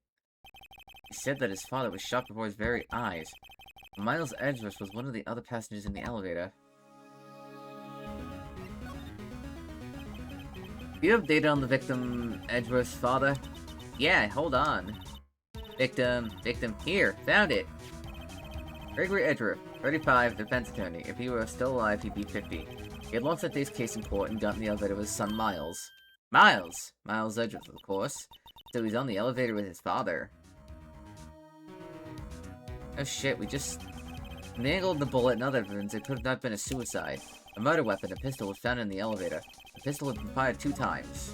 He said that his father was shot before his very eyes. Miles Edgeworth was one of the other passengers in the elevator. Do you have data on the victim, Edgeworth's father? Yeah, hold on. Victim, here, found it. Gregory Edgeworth, 35, defense attorney. If he were still alive, he'd be 50. He had lost that day's case in court and got in the elevator with his son, Miles. Miles Edgeworth, of course. So he's on the elevator with his father. Oh shit, we just... From the angle of the bullet and other evidence, it could have not been a suicide. A murder weapon, a pistol, was found in the elevator. The pistol had been fired 2 times.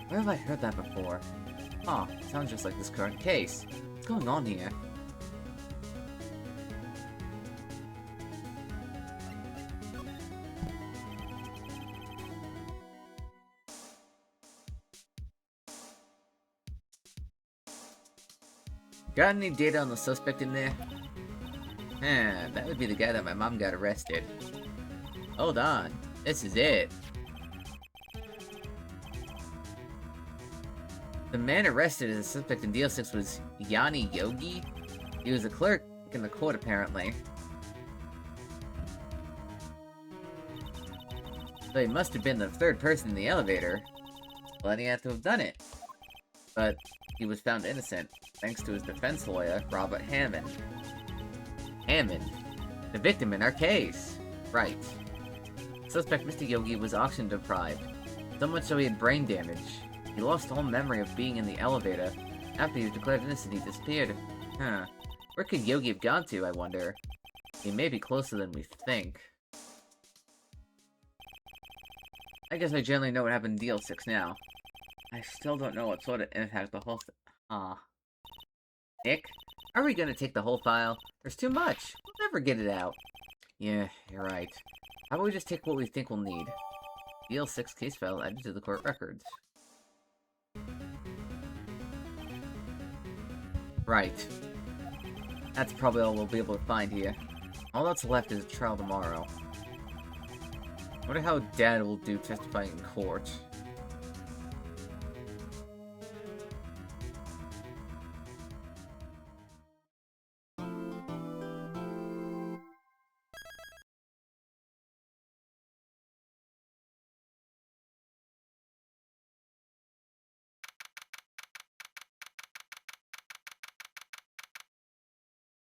Where have I heard that before? Huh, sounds just like this current case. What's going on here? Got any data on the suspect in there? That would be the guy that my mom got arrested. Hold on. This is it. The man arrested as a suspect in DL6 was Yanni Yogi? He was a clerk in the court, apparently. So he must have been the 3rd person in the elevator. Well, then he had to have done it. But he was found innocent, thanks to his defense lawyer, Robert Hammond. Hammond? The victim in our case. Right. Suspect Mr. Yogi was oxygen deprived, so much so he had brain damage. He lost all memory of being in the elevator. After he was declared innocent, he disappeared. Huh. Where could Yogi have gone to, I wonder? He may be closer than we think. I guess I generally know what happened in DL6 now. I still don't know what sort of impact the whole Nick? Are we gonna take the whole file? There's too much. We'll never get it out. Yeah, you're right. How about we just take what we think we'll need? DL6 case file added to the court records. Right. That's probably all we'll be able to find here. All that's left is a trial tomorrow. I wonder how Dad will do testifying in court.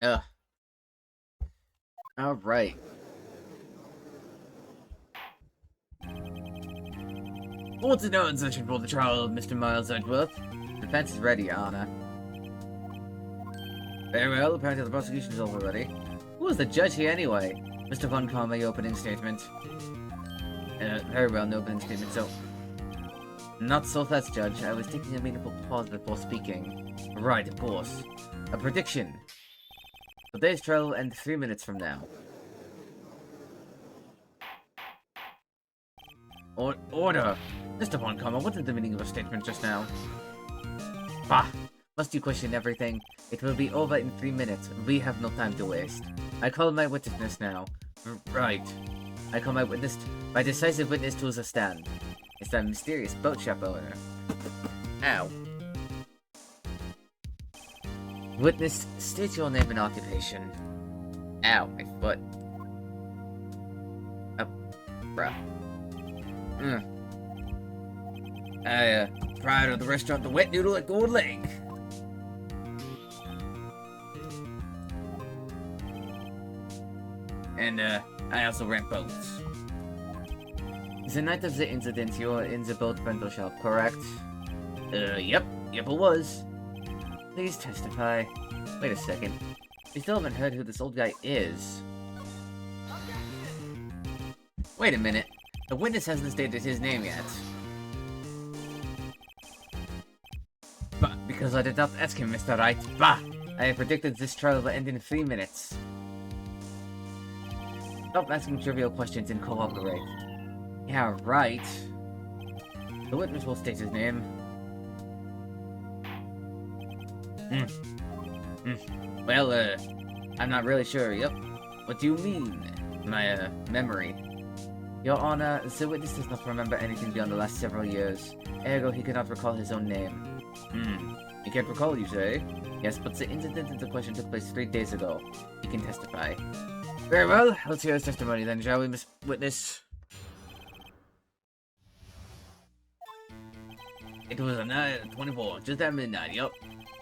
Ugh. Alright. What's it known section for the trial of Mr. Miles Edgeworth? Defense is ready, Your Honor. Very well, apparently the prosecution is over already. Who was the judge here anyway? Mr. Von Karma, your opening statement. Very well, no opening statement, so... Not so fast, Judge. I was taking a meaningful pause before speaking. Right, of course. A prediction. Today's trial will end 3 minutes from now. Order! Mr. Von Karma, what is the meaning of a statement just now? Bah! Must you question everything? It will be over in 3 minutes. We have no time to waste. I call my witness now. Right. I call my decisive witness to the stand. It's that mysterious boat shop owner. Ow. Witness, state your name and occupation. Ow, my foot. Oh, bruh. Proprietor of the restaurant The Wet Noodle at Gold Lake. And, I also rent boats. The night of the incident, you were in the boat rental shop, correct? Yep, it was. Please testify. Wait a second. We still haven't heard who this old guy is. Wait a minute. The witness hasn't stated his name yet. But because I did not ask him, Mr. Wright. Bah! I have predicted this trial will end in 3 minutes. Stop asking trivial questions and cooperate. Yeah, right. The witness will state his name. Well, I'm not really sure. Yep. What do you mean? My, memory. Your Honor, the witness does not remember anything beyond the last several years. Ergo, he cannot recall his own name. He can't recall, you say? Yes, but the incident in question took place 3 days ago. He can testify. Very well. Let's hear his testimony then, shall we, Miss Witness? It was a night 24, just at midnight, yep.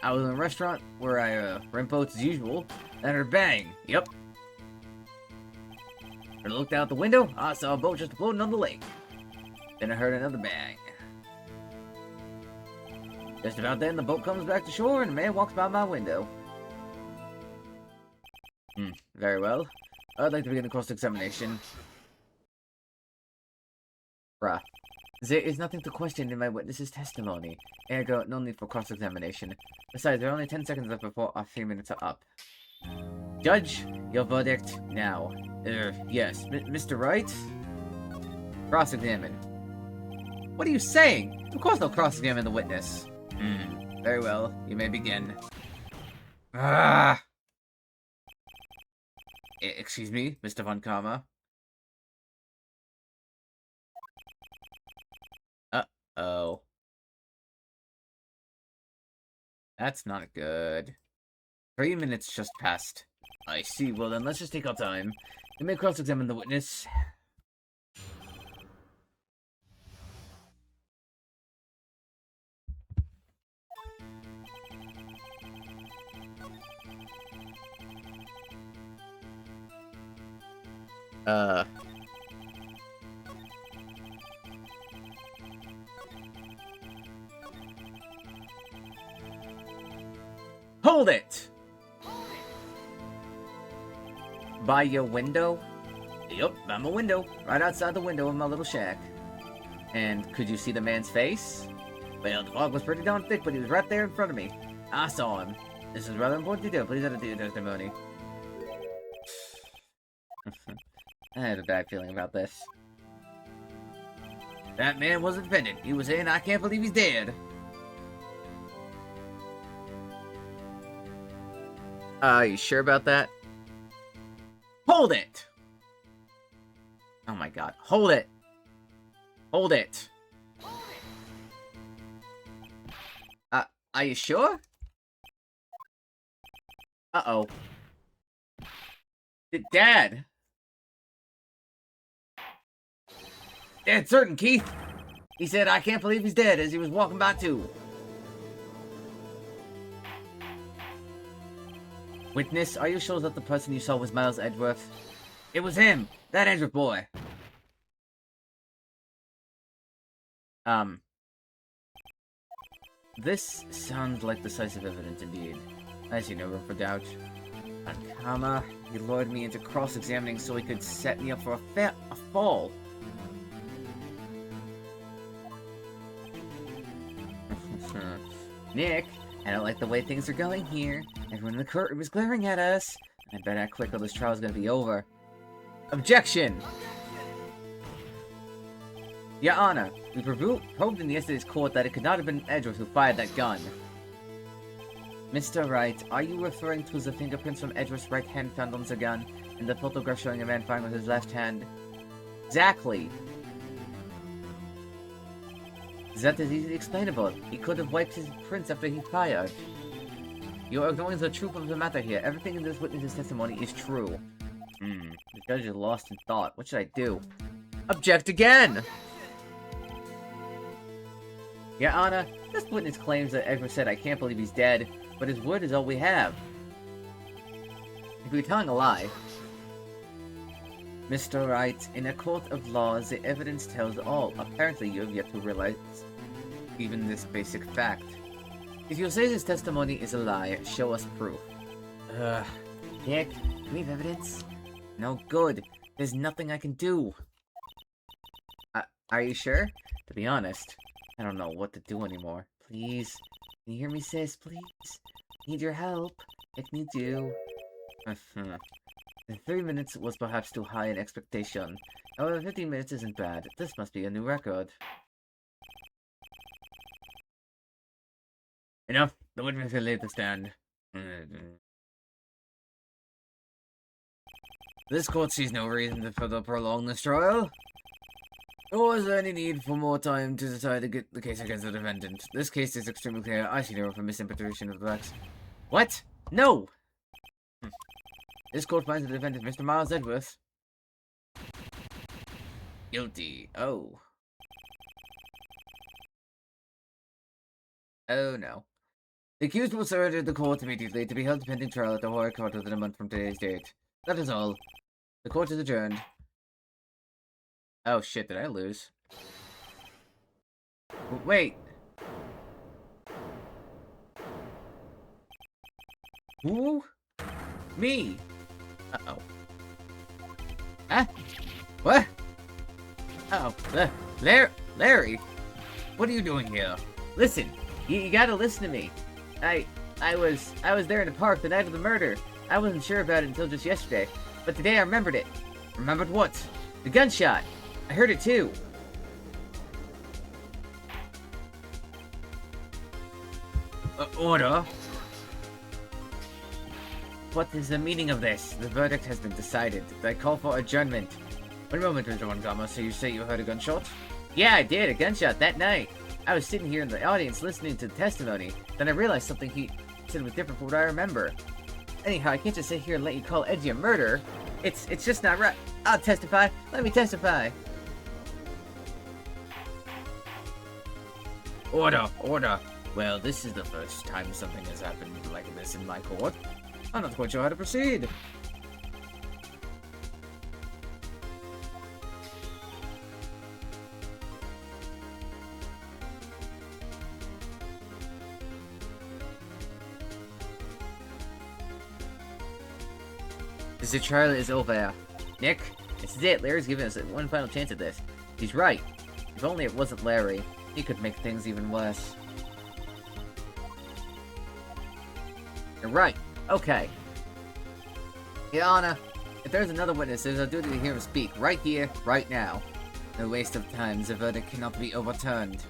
I was in a restaurant where I rent boats as usual. Then I heard a bang, yep. When I looked out the window, I saw a boat just floating on the lake. Then I heard another bang. Just about then, the boat comes back to shore and a man walks by my window. Very well. I'd like to begin the cross-examination. Bruh. There is nothing to question in my witness's testimony. Ergo, no need for cross-examination. Besides, there are only 10 seconds left before our 3 minutes are up. Judge, your verdict now. Yes. Mr. Wright? Cross-examine. What are you saying? Of course they'll cross-examine the witness. Very well. You may begin. Excuse me, Mr. Von Karma. Uh-oh. That's not good. 3 minutes just passed. I see. Well then, let's just take our time. You may cross-examine the witness. Hold it! By your window? Yup, by my window. Right outside the window of my little shack. And could you see the man's face? Well, the fog was pretty darn thick, but he was right there in front of me. I saw him. This is rather important detail. Please edit the testimony. I had a bad feeling about this. That man was offended. He was saying, I can't believe he's dead. You sure about that? Hold it! Oh my god. Hold it! Hold it! Are you sure? Uh-oh. Dad! Dead certain, Keith! He said, I can't believe he's dead, as he was walking by too. Witness, are you sure that the person you saw was Miles Edgeworth? It was him! That Edgeworth boy! This sounds like decisive evidence indeed. I see no room for doubt. Ankama, he lured me into cross-examining so he could set me up for a fall. Nick, I don't like the way things are going here. Everyone in the courtroom is glaring at us. I bet act quick or this trial's gonna be over. Objection! Your Honor, we proved in yesterday's court that it could not have been Edgeworth who fired that gun. Mr. Wright, are you referring to the fingerprints from Edgeworth's right hand found on the gun, and the photograph showing a man firing with his left hand? Exactly. That is easily explainable. He could have wiped his prints after he fired. You are ignoring the truth of the matter here. Everything in this witness's testimony is true. The judge is lost in thought. What should I do? Object again! Your Honor, this witness claims that Edgeworth said, "I can't believe he's dead," but his word is all we have. If we're telling a lie... Mr. Wright, in a court of law, the evidence tells all. Apparently, you have yet to realize even this basic fact. If you say this testimony is a lie, show us proof. Nick, do we have evidence? No good. There's nothing I can do. Are you sure? To be honest, I don't know what to do anymore. Please, can you hear me, sis? Please? Need your help. If you do. The 3 minutes was perhaps too high an expectation. However, 15 minutes isn't bad. This must be a new record. Enough. The witness can leave the stand. This court sees no reason to further prolong this trial. Nor is there any need for more time to decide the case against the defendant. This case is extremely clear. I see no room for misinterpretation of the facts. What? No! This court finds the defendant, Mr. Miles Edgeworth, guilty. Oh. Oh no. The accused will surrender the court immediately to be held pending trial at the High Court within a month from today's date. That is all. The court is adjourned. Oh shit, did I lose? Wait! Who? Me! Uh-oh. Huh? What? Uh-oh. Larry! What are you doing here? Listen! You gotta listen to me. I was there in the park the night of the murder. I wasn't sure about it until just yesterday. But today I remembered it. Remembered what? The gunshot! I heard it too. Order? What is the meaning of this? The verdict has been decided. I call for adjournment. One moment, Mr. Montgomery. So you say you heard a gunshot? Yeah, I did. A gunshot that night. I was sitting here in the audience listening to the testimony. Then I realized something he said was different from what I remember. Anyhow, I can't just sit here and let you call Edgy a murder. It's just not right. I'll testify. Let me testify. Order, order. Well, this is the first time something has happened like this in my court. I'm not quite sure how to proceed. The trial is over. Nick, this is it. Larry's giving us one final chance at this. He's right. If only it wasn't Larry, he could make things even worse. You're right. Okay. Your Honor, if there's another witness, there's a duty to hear him speak right here, right now. No waste of time. The verdict cannot be overturned.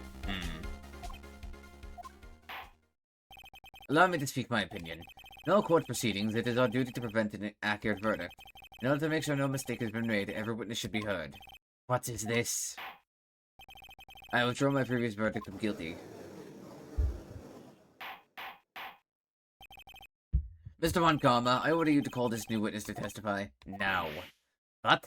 Allow me to speak my opinion. In all court proceedings, it is our duty to prevent an inaccurate verdict. In order to make sure no mistake has been made, every witness should be heard. What is this? I withdraw my previous verdict of guilty. Mr. Montgomery, I order you to call this new witness to testify now. What?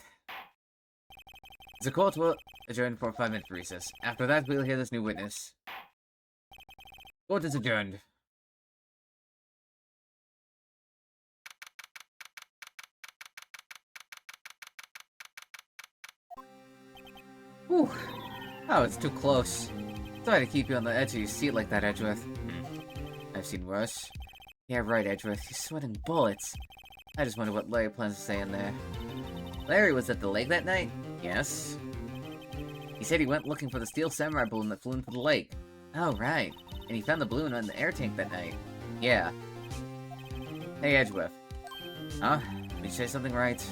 The court will adjourn for a 5-minute recess. After that, we'll hear this new witness. Court is adjourned. Oh, it's too close. Sorry to keep you on the edge of your seat like that, Edgeworth. I've seen worse. Yeah, right, Edgeworth. You're sweating bullets. I just wonder what Larry plans to say in there. Larry was at the lake that night? Yes. He said he went looking for the steel samurai balloon that flew into the lake. Oh, right. And he found the balloon on the air tank that night. Yeah. Hey, Edgeworth. Huh? Did you say something right?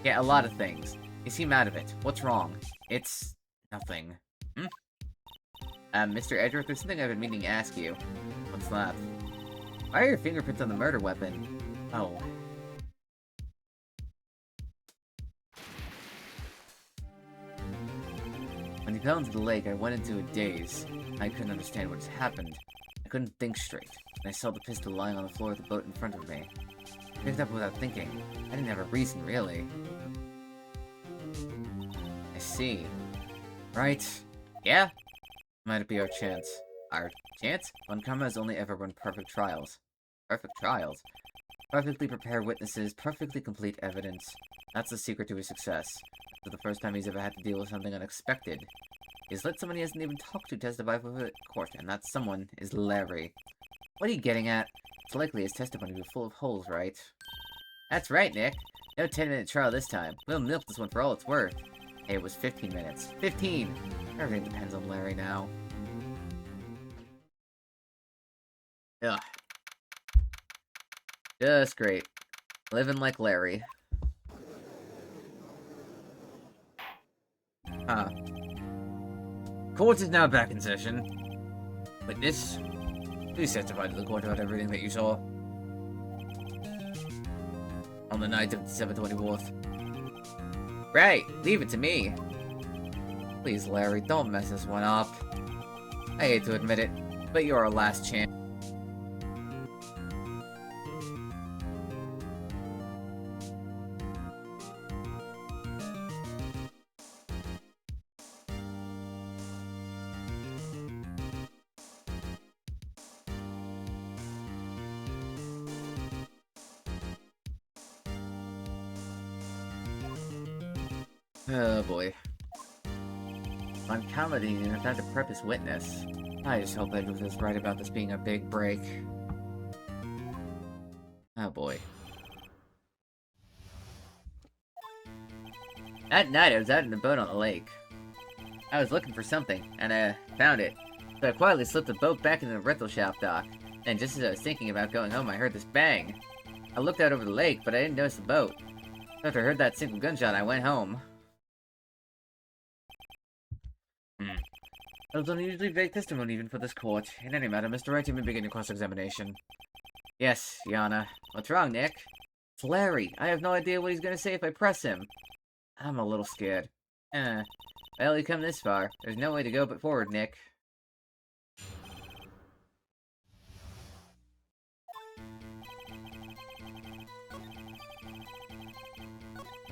Yeah, a lot of things. You seem out of it. What's wrong? It's... nothing. Mr. Edgeworth, there's something I've been meaning to ask you. What's that? Why are your fingerprints on the murder weapon? Oh. When he fell into the lake, I went into a daze. I couldn't understand what had happened. I couldn't think straight. And I saw the pistol lying on the floor of the boat in front of me. I picked up without thinking. I didn't have a reason, really. I see. Right. Yeah? Might it be our chance? Our chance? One Karma has only ever run perfect trials. Perfect trials? Perfectly prepared witnesses, perfectly complete evidence. That's the secret to his success. For the first time he's ever had to deal with something unexpected. He's let someone he hasn't even talked to testify for the court, and that someone is Larry. What are you getting at? It's likely his testimony was full of holes, right? That's right, Nick. No 10-minute trial this time. We'll milk this one for all it's worth. Hey, it was 15 minutes. 15! Everything depends on Larry now. Ugh. Just great. Living like Larry. Huh. Court is now back in session. Witness, please testify to the court about everything that you saw on the night of December 24th. Right, leave it to me. Please, Larry, don't mess this one up. I hate to admit it, but you're our last chance. Oh boy. On comedy, and if that's a purpose witness. I just hope Edgeworth is right about this being a big break. Oh boy. That night, I was out in a boat on the lake. I was looking for something, and I found it. So I quietly slipped the boat back into the rental shop dock. And just as I was thinking about going home, I heard this bang. I looked out over the lake, but I didn't notice the boat. After I heard that single gunshot, I went home. That was unusually vague testimony even for this court. In any matter, Mr. Wright, you may begin your cross-examination. Yes, Yana. What's wrong, Nick? It's Larry. I have no idea what he's gonna say if I press him. I'm a little scared. Well, you come this far. There's no way to go but forward, Nick.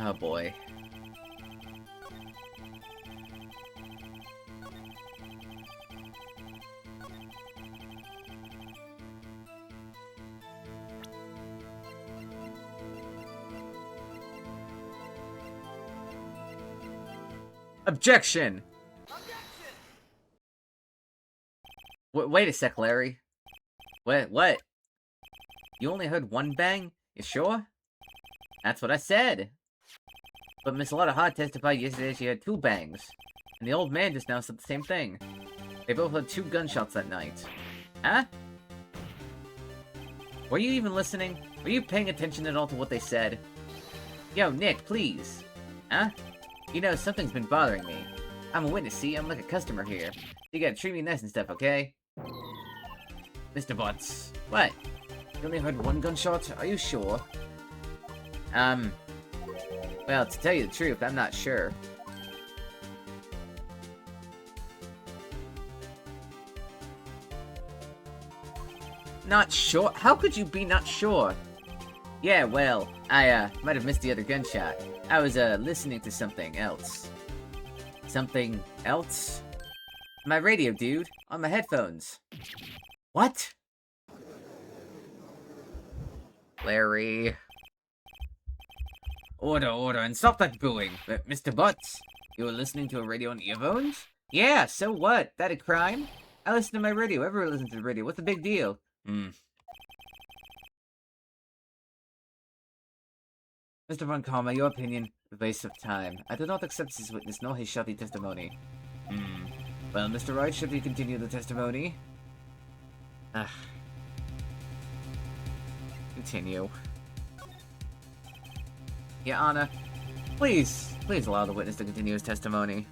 Oh boy. Objection! Wait a sec, Larry. What? You only heard one bang? You sure? That's what I said. But Miss Lotta Hart testified yesterday she had 2 bangs. And the old man just now said the same thing. They both had 2 gunshots that night. Huh? Were you even listening? Were you paying attention at all to what they said? Yo, Nick, please. Huh? You know, something's been bothering me. I'm a witness, see? I'm like a customer here. You gotta treat me nice and stuff, okay? Mr. Butts. What? You only heard 1 gunshot? Are you sure? Well, to tell you the truth, I'm not sure. Not sure? How could you be not sure? Yeah, well, I, might have missed the other gunshot. I was, listening to something else. Something else? My radio, dude. On my headphones. What? Larry. Order, and stop that booing. Mr. Butts, you were listening to a radio on earphones? Yeah, so what? That a crime? I listen to my radio. Everyone listens to the radio. What's the big deal? Mr. Von Karma, your opinion, a waste of time. I do not accept this witness nor his shoddy testimony. Well, Mr. Wright, should we continue the testimony? Continue. Your Honor, please allow the witness to continue his testimony.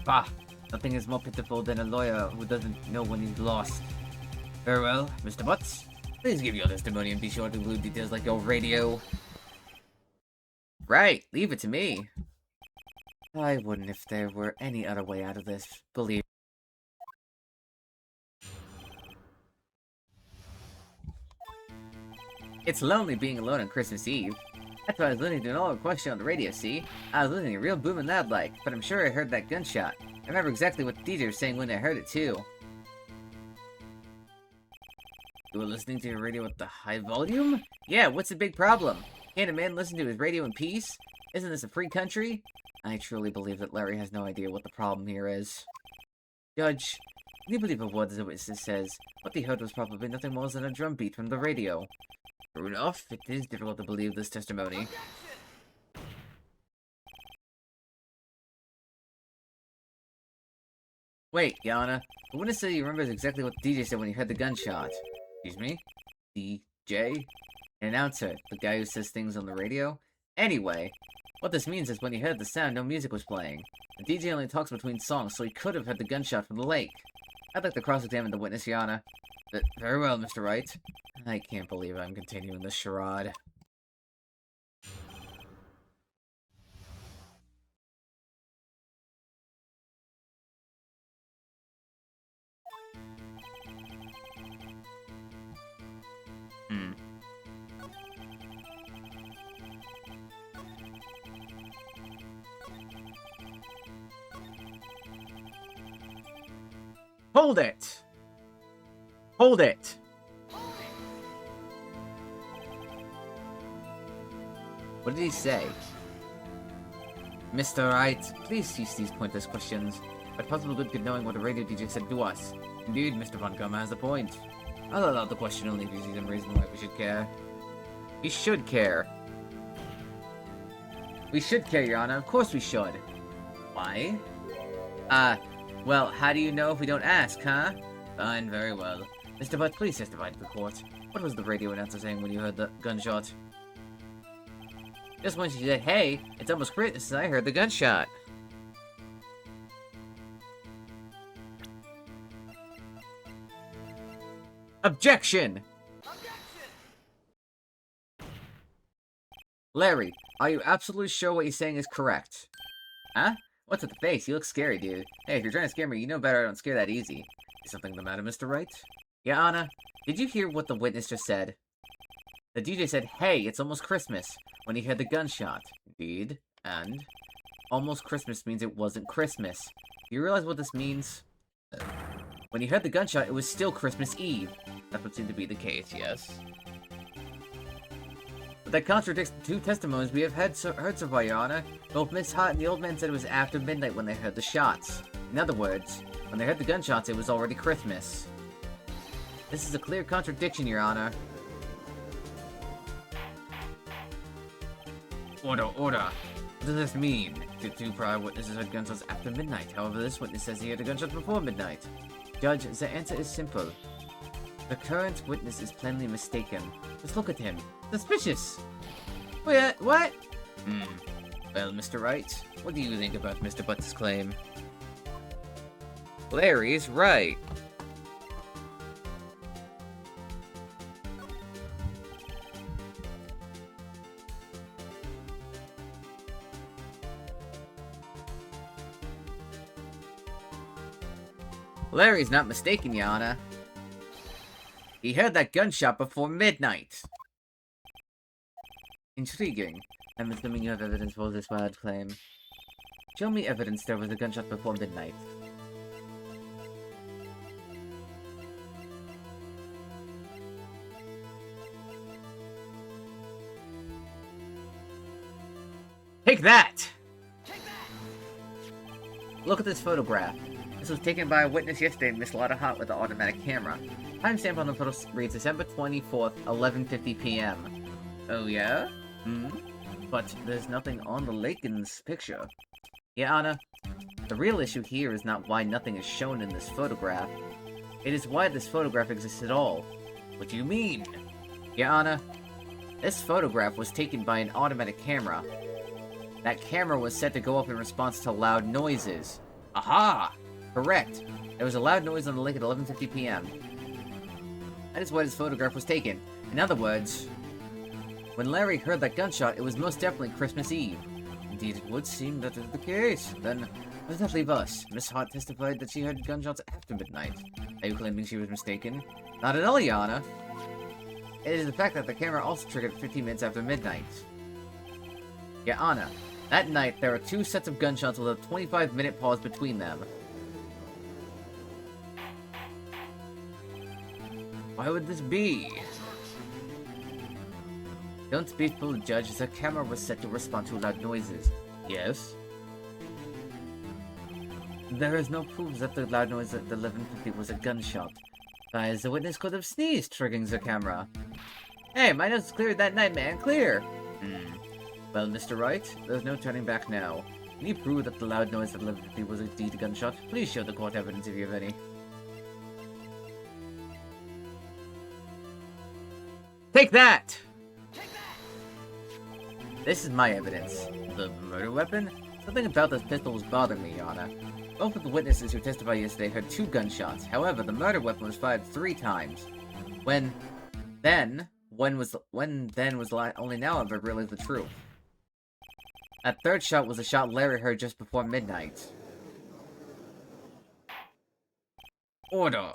Bah! Nothing is more pitiful than a lawyer who doesn't know when he's lost. Very well, Mr. Butts. Please give your testimony and be sure to include details like your radio. Right, leave it to me. I wouldn't if there were any other way out of this, believe me. It's lonely being alone on Christmas Eve. That's why I was listening to an old question on the radio, see? I was listening real booming loud like, but I'm sure I heard that gunshot. I remember exactly what the DJ was saying when I heard it too. You were listening to your radio at the high volume? Yeah, what's the big problem? Can't a man listen to his radio in peace? Isn't this a free country? I truly believe that Larry has no idea what the problem here is. Judge, can you believe a word the witness says? What they heard was probably nothing more than a drum beat from the radio. True enough, it is difficult to believe this testimony. Wait, Yana. The witness said he remembers exactly what the DJ said when he heard the gunshot. Excuse me? DJ? An announcer, the guy who says things on the radio? Anyway, what this means is when he heard the sound, no music was playing. The DJ only talks between songs, so he could have heard the gunshot from the lake. I'd like to cross-examine the witness, Yana. Very well, Mr. Wright. I can't believe I'm continuing this charade. Hold it! Hold it! What did he say? Mr. Wright, please cease these pointless questions. What possible good could knowing what a radio DJ said to us? Indeed, Mr. Von Karma has a point. I'll allow the question only if you see some reason why we should care. We should care. We should care, Your Honor. Of course we should. Why? Well, how do you know if we don't ask, huh? Fine, very well. Mr. Butt, please testify to the court. What was the radio announcer saying when you heard the gunshot? Just when she said, hey, it's almost Christmas, I heard the gunshot. Objection! Larry, are you absolutely sure what you're saying is correct? Huh? What's with the face? You look scary, dude. Hey, if you're trying to scare me, you know better I don't scare that easy. Is something the matter, Mr. Wright? Yeah, Anna, did you hear what the witness just said? The DJ said, hey, it's almost Christmas, when he heard the gunshot. Indeed. And? Almost Christmas means it wasn't Christmas. Do you realize what this means? When he heard the gunshot, it was still Christmas Eve. That would seem to be the case, yes? But that contradicts the two testimonies we have heard so far, Your Honor. Both Miss Hart and the old man said it was after midnight when they heard the shots. In other words, when they heard the gunshots, it was already Christmas. This is a clear contradiction, Your Honor. Order, order. What does this mean? The two prior witnesses heard gunshots after midnight. However, this witness says he heard a gunshot before midnight. Judge, the answer is simple. The current witness is plainly mistaken. Just look at him. Suspicious! Wait, what? Well, Mr. Wright, what do you think about Mr. Butt's claim? Larry's right. Larry's not mistaken, Your Honor. He heard that gunshot before midnight. Intriguing. I'm assuming you have evidence for this wild claim. Show me evidence there was a gunshot before midnight. Take that! Look at this photograph. This was taken by a witness yesterday, Miss Lotta Hot, with the automatic camera. Timestamp on the photo reads December 24th, 11:50 p.m. Oh yeah? But there's nothing on the lake in this picture. Yeah, Anna. The real issue here is not why nothing is shown in this photograph. It is why this photograph exists at all. What do you mean? Yeah, Anna. This photograph was taken by an automatic camera. That camera was set to go up in response to loud noises. Aha! Correct. There was a loud noise on the lake at 11:50 p.m. That is why this photograph was taken. In other words, when Larry heard that gunshot, it was most definitely Christmas Eve. Indeed, it would seem that is the case. Then, what does that leave us? Miss Hart testified that she heard gunshots after midnight. Are you claiming she was mistaken? Not at all, Yana. It is the fact that the camera also triggered 15 minutes after midnight. Yeah, Anna. That night, there were 2 sets of gunshots with a 25-minute pause between them. Why would this be? Don't be fooled, Judge. The camera was set to respond to loud noises. Yes? There is no proof that the loud noise at 11:50 was a gunshot. As the witness could have sneezed, triggering the camera. Hey, my nose is clear that night, man. Clear! Well, Mr. Wright, there's no turning back now. Can you prove that the loud noise at 11:50 was indeed a gunshot? Please show the court evidence if you have any. Take that! This is my evidence. The murder weapon? Something about this pistol was bothering me, Your Honor. Both of the witnesses who testified yesterday heard 2 gunshots. However, the murder weapon was fired 3 times. Only now have I realized the truth. That 3rd shot was a shot Larry heard just before midnight. Order.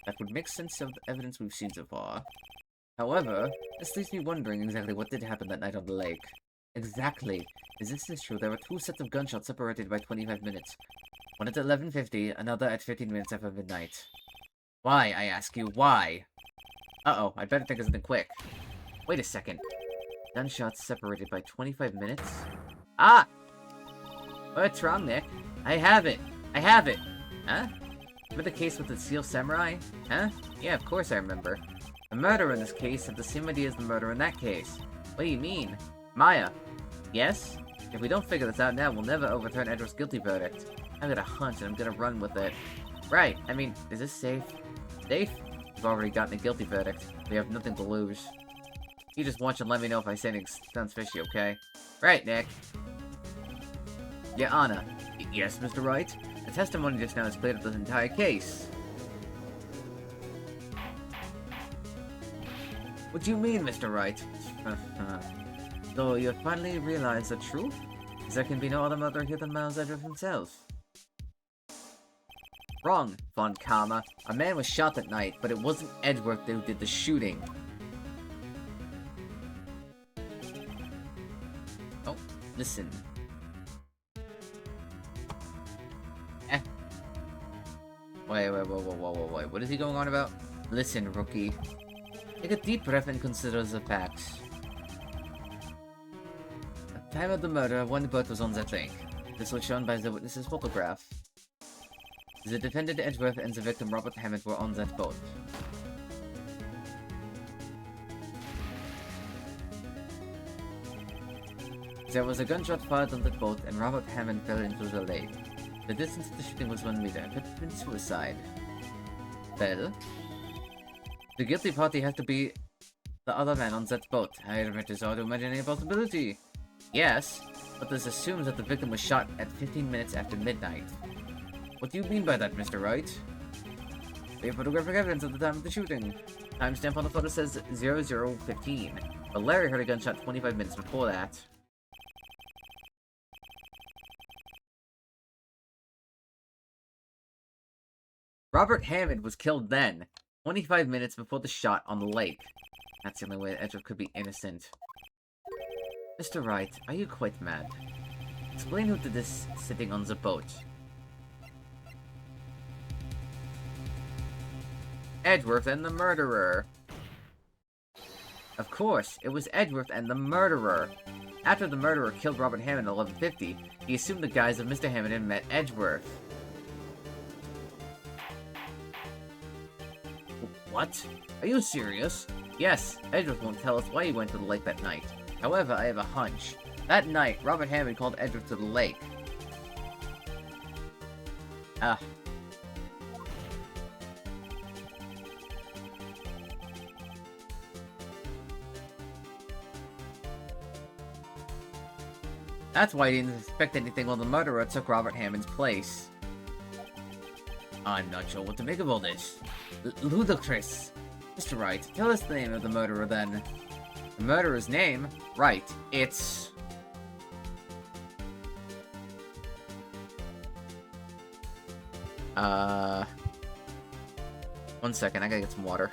That would make sense of the evidence we've seen so far. However, this leaves me wondering exactly what did happen that night on the lake. Exactly. Is this true? There were 2 sets of gunshots separated by 25 minutes. One at 11:50, another at 15 minutes after midnight. Why, I ask you, why? Uh-oh, I'd better think of something quick. Wait a second. Gunshots separated by 25 minutes? Ah! What's wrong, Nick? I have it! Huh? Remember the case with the Seal Samurai? Huh? Yeah, of course I remember. The murderer in this case had the same idea as the murderer in that case. What do you mean? Maya. Yes? If we don't figure this out now, we'll never overturn Edward's guilty verdict. I've got a hunch and I'm gonna run with it. Right, I mean, is this safe? Safe? We've already gotten a guilty verdict. We have nothing to lose. You just watch and let me know if I say anything sounds fishy, okay? Right, Nick. Yeah, Anna. Yes, Mr. Wright? The testimony just now has cleared up this entire case. What do you mean, Mr. Wright? So you finally realized the truth? There can be no other murderer here than Miles Edgeworth himself. Wrong, Von Karma. A man was shot that night, but it wasn't Edgeworth who did the shooting. Oh, listen. Wait, what is he going on about? Listen, rookie. Take a deep breath and consider the facts. At the time of the murder, one boat was on that lake. This was shown by the witness's photograph. The defendant Edgeworth and the victim Robert Hammond were on that boat. There was a gunshot fired on the boat and Robert Hammond fell into the lake. The distance of the shooting was 1 meter. It could have been suicide. Well, the guilty party has to be the other man on that boat. I admit it's hard to imagine any possibility. Yes, but this assumes that the victim was shot at 15 minutes after midnight. What do you mean by that, Mr. Wright? We have photographic evidence at the time of the shooting. Timestamp on the photo says 00:15, but Larry heard a gunshot 25 minutes before that. Robert Hammond was killed then, 25 minutes before the shot on the lake. That's the only way that Edgeworth could be innocent. Mr. Wright, are you quite mad? Explain who did this sitting on the boat. Edgeworth and the murderer. Of course, it was Edgeworth and the murderer. After the murderer killed Robert Hammond at 11:50, He assumed the guise of Mr. Hammond and met Edgeworth. What? Are you serious? Yes, Edgeworth won't tell us why he went to the lake that night. However, I have a hunch. That night, Robert Hammond called Edgeworth to the lake. Ah. That's why he didn't expect anything while the murderer took Robert Hammond's place. I'm not sure what to make of all this. Ludicrous. Mr. Wright, tell us the name of the murderer then. The murderer's name? Right, it's... One second, I gotta get some water.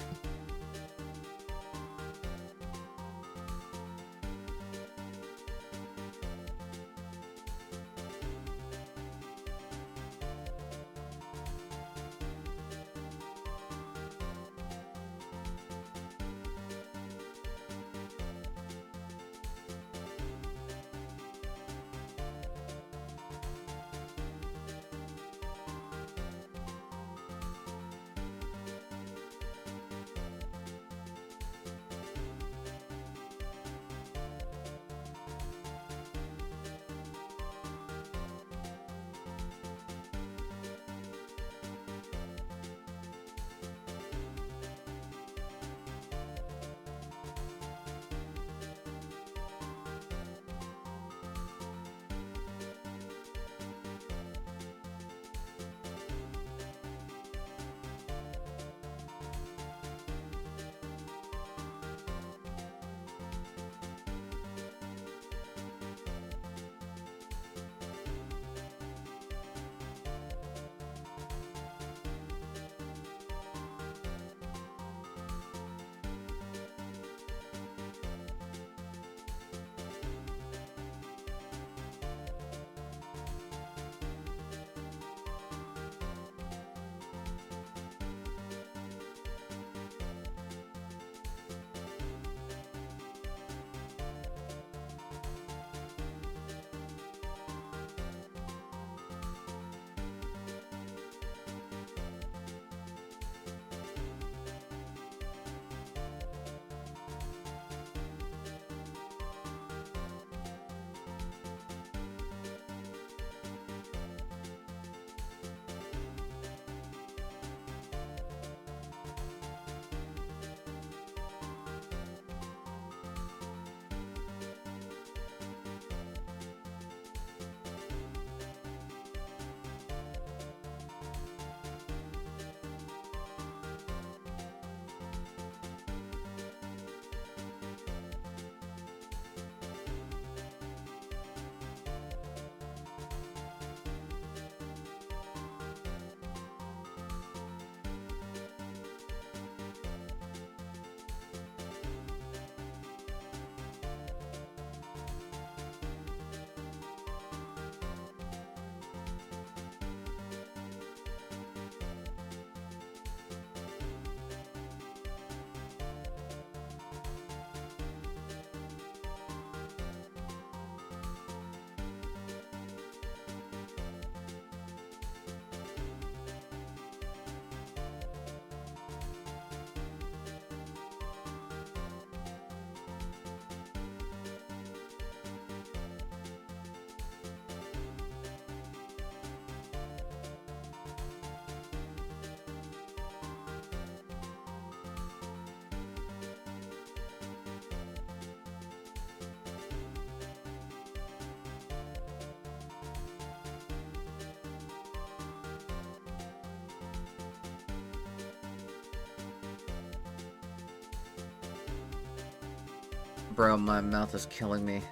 Bro, my mouth is killing me.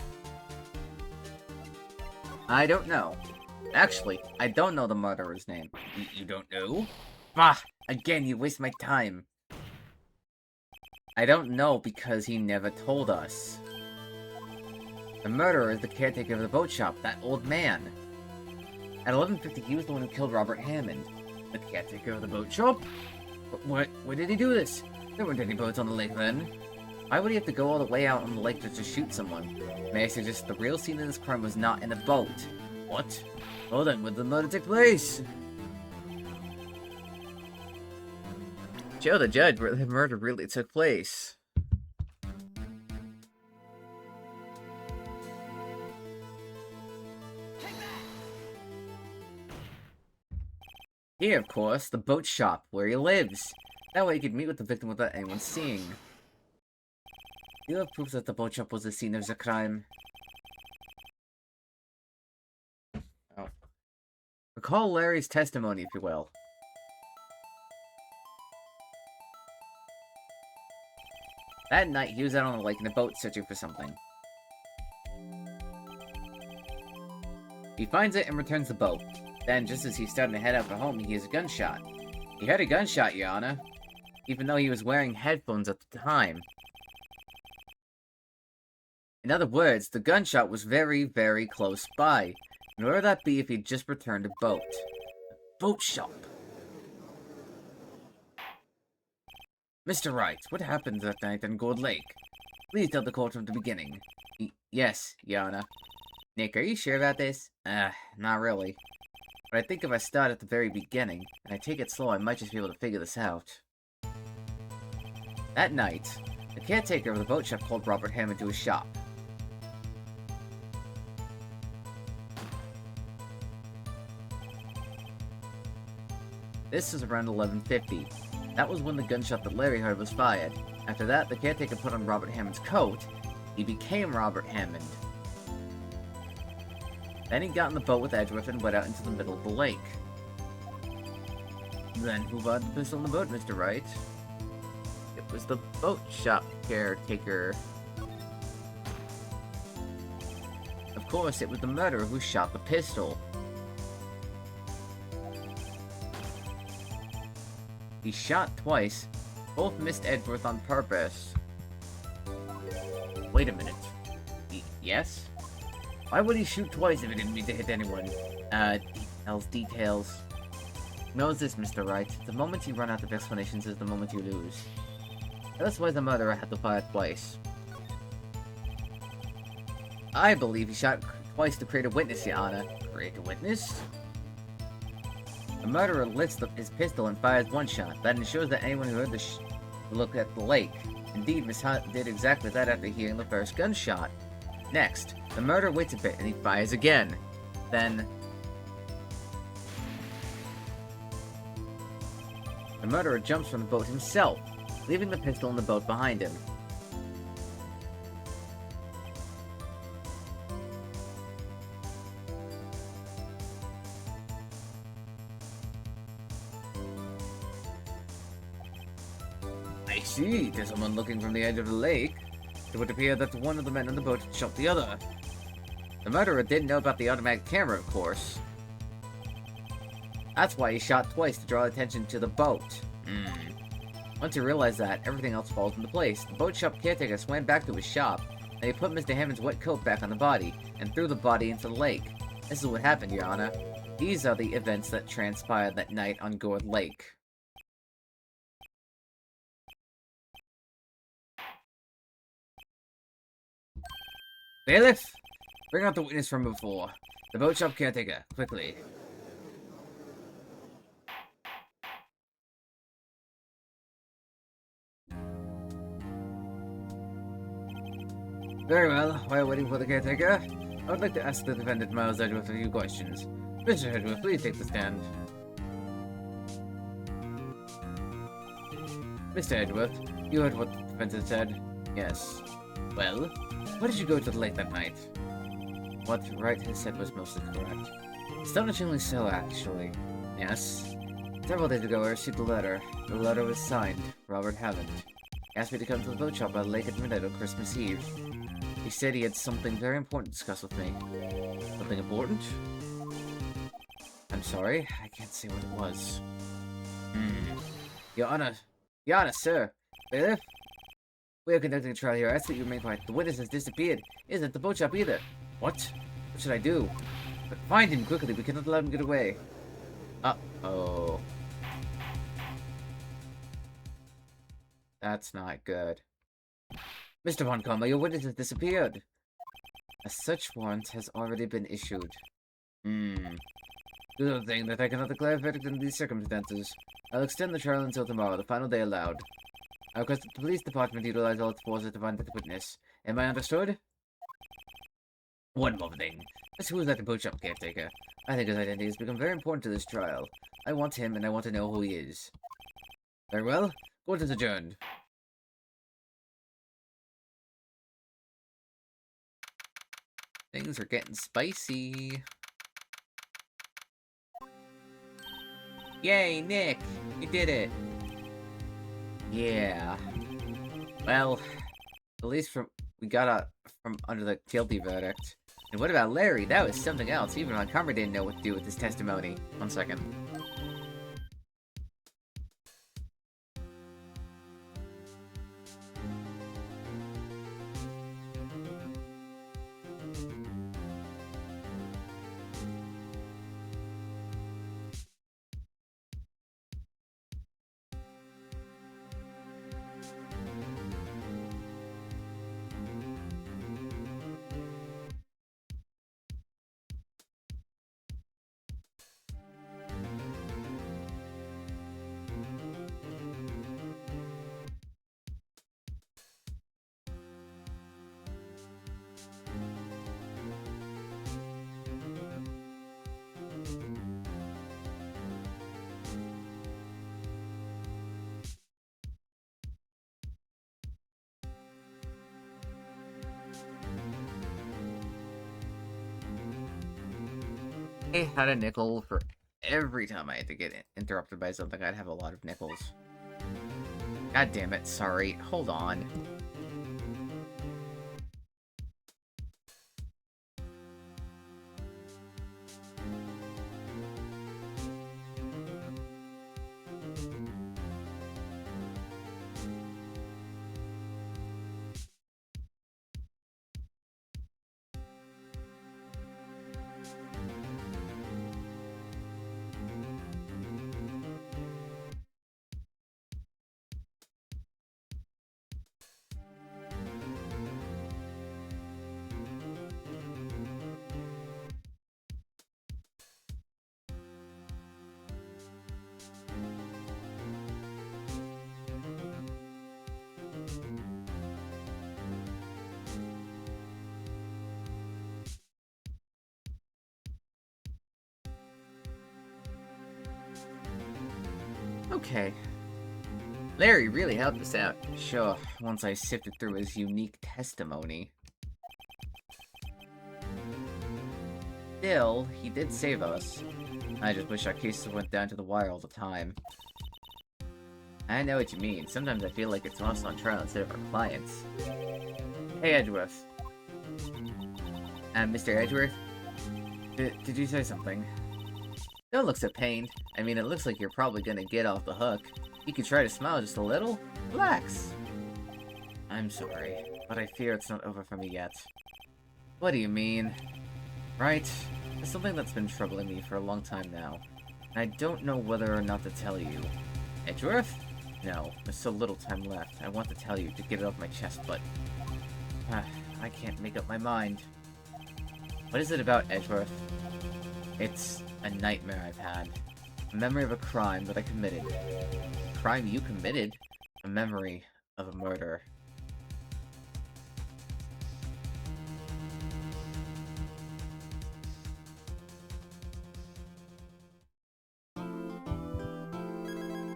I don't know. Actually, I don't know the murderer's name. You don't know? Bah! Again, you waste my time. I don't know because he never told us. The murderer is the caretaker of the boat shop, that old man. At 11:50, he was the one who killed Robert Hammond. The caretaker of the boat shop? But where did he do this? There weren't any boats on the lake then. Why would he have to go all the way out on the lake just to shoot someone? May I suggest the real scene of this crime was not in a boat. What? Well then, when did the murder take place? Show the judge where the murder really took place. Here, of course, the boat shop, where he lives. That way he could meet with the victim without anyone seeing. You have proof that the boat shop was the scene of the crime. Oh. Recall Larry's testimony, if you will. That night, he was out on the lake in a boat searching for something. He finds it and returns the boat. Then, just as he's starting to head out for home, he hears a gunshot. He heard a gunshot, Your Honor, even though he was wearing headphones at the time. In other words, the gunshot was very, very close by. Nor would that be if he'd just returned a boat. Boat shop. Mr. Wright, what happened that night on Gold Lake? Please tell the court from the beginning. Yes, Your Honor. Nick, are you sure about this? Not really. But I think if I start at the very beginning, and I take it slow, I might just be able to figure this out. That night, the caretaker of the boat shop called Robert Hammond to his shop. This was around 11:50. That was when the gunshot that Larry heard was fired. After that, the caretaker put on Robert Hammond's coat. He became Robert Hammond. Then he got in the boat with Edgeworth and went out into the middle of the lake. Then who bought the pistol in the boat, Mr. Wright? It was the boat shop caretaker. Of course, it was the murderer who shot the pistol. He shot twice. Both missed Edgeworth on purpose. Wait a minute. Yes? Why would he shoot twice if he didn't mean to hit anyone? Details. Knows this, Mr. Wright. The moment you run out of explanations is the moment you lose. That's why the murderer had to fire twice. I believe he shot twice to create a witness, Your Honor. Create a witness? The murderer lifts his pistol and fires one shot. That ensures that anyone who heard the look at the lake. Indeed, Miss Hunt did exactly that after hearing the first gunshot. Next, the murderer waits a bit and he fires again. Then, the murderer jumps from the boat himself, leaving the pistol in the boat behind him. I see, there's someone looking from the edge of the lake. It would appear that one of the men on the boat shot the other. The murderer didn't know about the automatic camera, of course. That's why he shot twice to draw attention to the boat. Once he realized that, everything else falls into place. The boat shop caretaker swam back to his shop, and he put Mr. Hammond's wet coat back on the body, and threw the body into the lake. This is what happened, Your Honor. These are the events that transpired that night on Gourd Lake. Bailiff, bring out the witness from before. The boat shop caretaker, quickly. Very well, while waiting for the caretaker, I would like to ask the defendant Miles Edgeworth a few questions. Mr. Edgeworth, please take the stand. Mr. Edgeworth, you heard what the defendant said? Yes. Well, why did you go to the lake that night? What Wright has said was mostly correct. Astonishingly so, actually. Yes. Several days ago, I received a letter. The letter was signed, Robert Hammond. He asked me to come to the boat shop by the lake at midnight on Christmas Eve. He said he had something very important to discuss with me. Something important? I'm sorry, I can't say what it was. Your Honor, sir. Bailiff? We are conducting a trial here. I ask that you remain quiet. The witness has disappeared. He isn't at the boat shop either. What? What should I do? But find him quickly. We cannot let him get away. Uh-oh. That's not good. Mr. Von Karma, your witness has disappeared. A search warrant has already been issued. Good thing that I cannot declare a verdict in these circumstances. I'll extend the trial until tomorrow, the final day allowed. I request that the police department utilize all its forces to find the witness. Am I understood? One more thing. As who is that bookshop caretaker? I think his identity has become very important to this trial. I want him, and I want to know who he is. Very well. Court is adjourned. Things are getting spicy. Yay, Nick! You did it! Yeah. Well, at least we got out from under the guilty verdict. And what about Larry? That was something else. Even Montgomery didn't know what to do with his testimony. 1 second. I had a nickel for every time I had to get interrupted by something. I'd have a lot of nickels. God damn it, sorry. Hold on. Okay. Larry really helped us out. Sure, once I sifted through his unique testimony. Still, he did save us. I just wish our cases went down to the wire all the time. I know what you mean. Sometimes I feel like it's us on trial instead of our clients. Hey, Edgeworth. Mr. Edgeworth? Did you say something? Don't look so pained. I mean, it looks like you're probably gonna get off the hook. You could try to smile just a little. Relax. I'm sorry, but I fear it's not over for me yet. What do you mean? Right, it's something that's been troubling me for a long time now. I don't know whether or not to tell you. Edgeworth? No, there's so little time left. I want to tell you to get it off my chest, but... I can't make up my mind. What is it about, Edgeworth? It's a nightmare I've had. A memory of a crime that I committed. A crime you committed? A memory of a murder.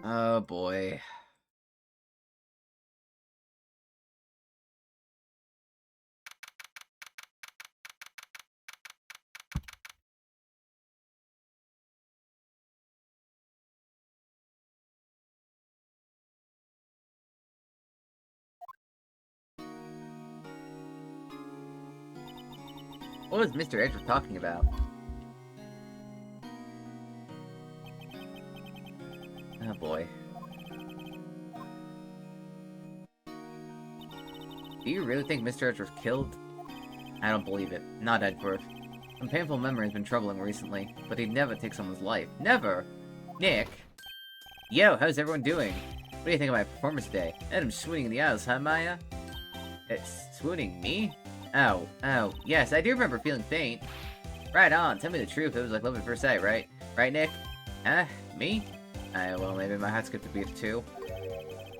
Oh boy. What was Mr. Edgeworth talking about? Oh boy. Do you really think Mr. Edgeworth killed? I don't believe it. Not Edgeworth. Some painful memory has been troubling recently, but he'd never take someone's life. Never! Nick! Yo, how's everyone doing? What do you think of my performance today? I'm swooning in the aisles, huh, Maya? It's swooning me? Ow, ow. Yes, I do remember feeling faint. Right on, tell me the truth, it was like love at first sight, right? Right, Nick? Huh? Me? Well, maybe my heart skipped a beat or two.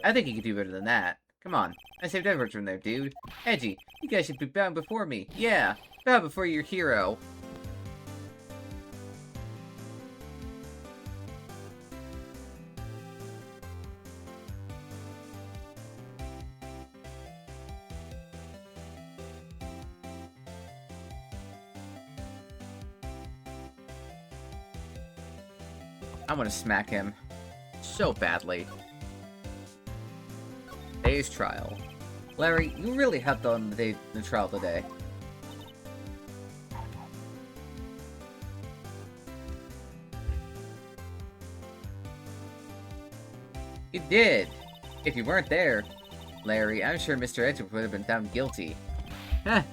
I think you could do better than that. Come on, I saved Edward from there, dude. Edgy, you guys should be bound before me. Yeah, bow before your hero. I want to smack him. So badly. Day's trial. Larry, you really helped on the trial today. You did! If you weren't there, Larry, I'm sure Mr. Edgeworth would have been found guilty. But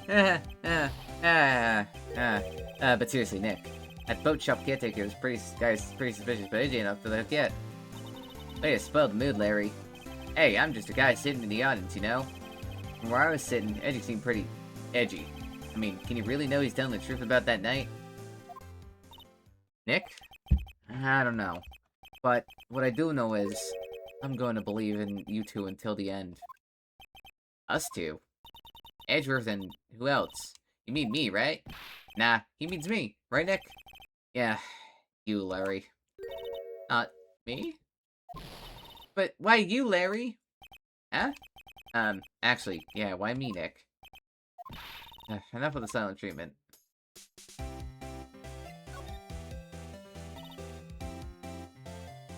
seriously, Nick. That boat shop caretaker was pretty suspicious, but edgy enough for that yet. Way to spoil the mood, Larry. Hey, I'm just a guy sitting in the audience, you know? From where I was sitting, Edgy seemed pretty edgy. I mean, can you really know he's telling the truth about that night? Nick? I don't know. But what I do know is, I'm going to believe in you two until the end. Us two? Edgeworth and who else? You mean me, right? Nah, he means me. Right, Nick? Yeah, you, Larry. Not me? But why you, Larry? Huh? Actually, yeah, why me, Nick? Enough of the silent treatment.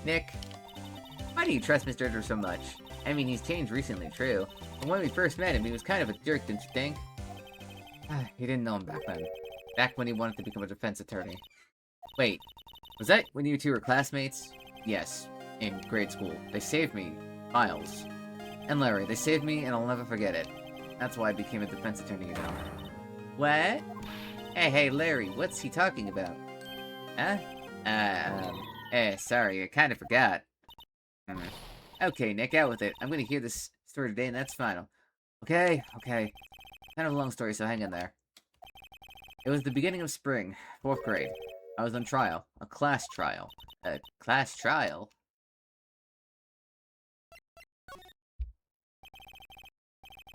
Nick, why do you trust Mr. Edgeworth so much? I mean, he's changed recently, true. But when we first met him, he was kind of a jerk, didn't you think? You didn't know him back then. Back when he wanted to become a defense attorney. Wait, was that when you two were classmates? Yes, in grade school. They saved me, Miles. And Larry, they saved me and I'll never forget it. That's why I became a defense attorney, you know. What? Hey, Larry, what's he talking about? Huh? Sorry, I kinda forgot. Okay, Nick, out with it. I'm gonna hear this story today and that's final. Okay. Kind of a long story, so hang in there. It was the beginning of spring, 4th grade. I was on trial. A class trial. A class trial?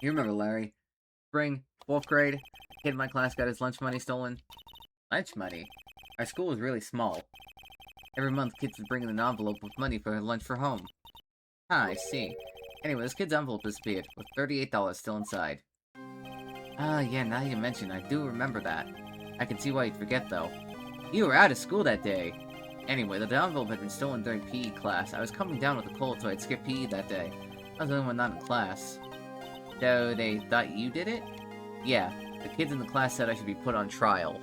You remember, Larry. Spring, 4th grade. A kid in my class got his lunch money stolen. Lunch money? Our school was really small. Every month, kids would bring in an envelope with money for lunch for home. I see. Anyway, this kid's envelope disappeared, with $38 still inside. Yeah, now you mention, I do remember that. I can see why you'd forget, though. You were out of school that day. Anyway, the envelope had been stolen during PE class. I was coming down with a cold, so I'd skip PE that day. I was the only one not in class. So they thought you did it? Yeah, the kids in the class said I should be put on trial.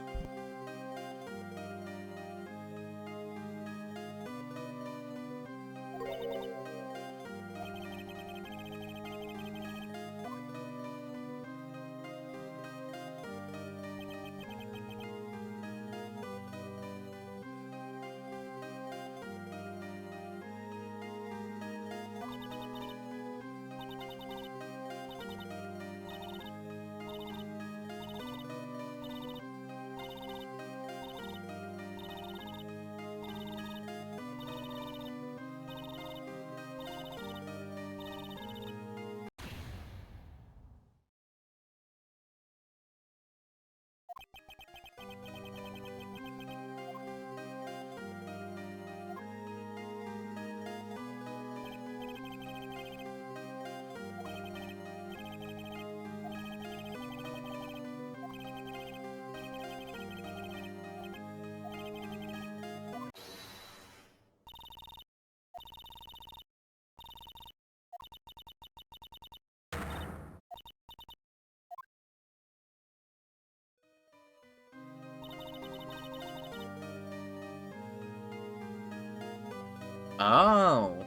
Oh!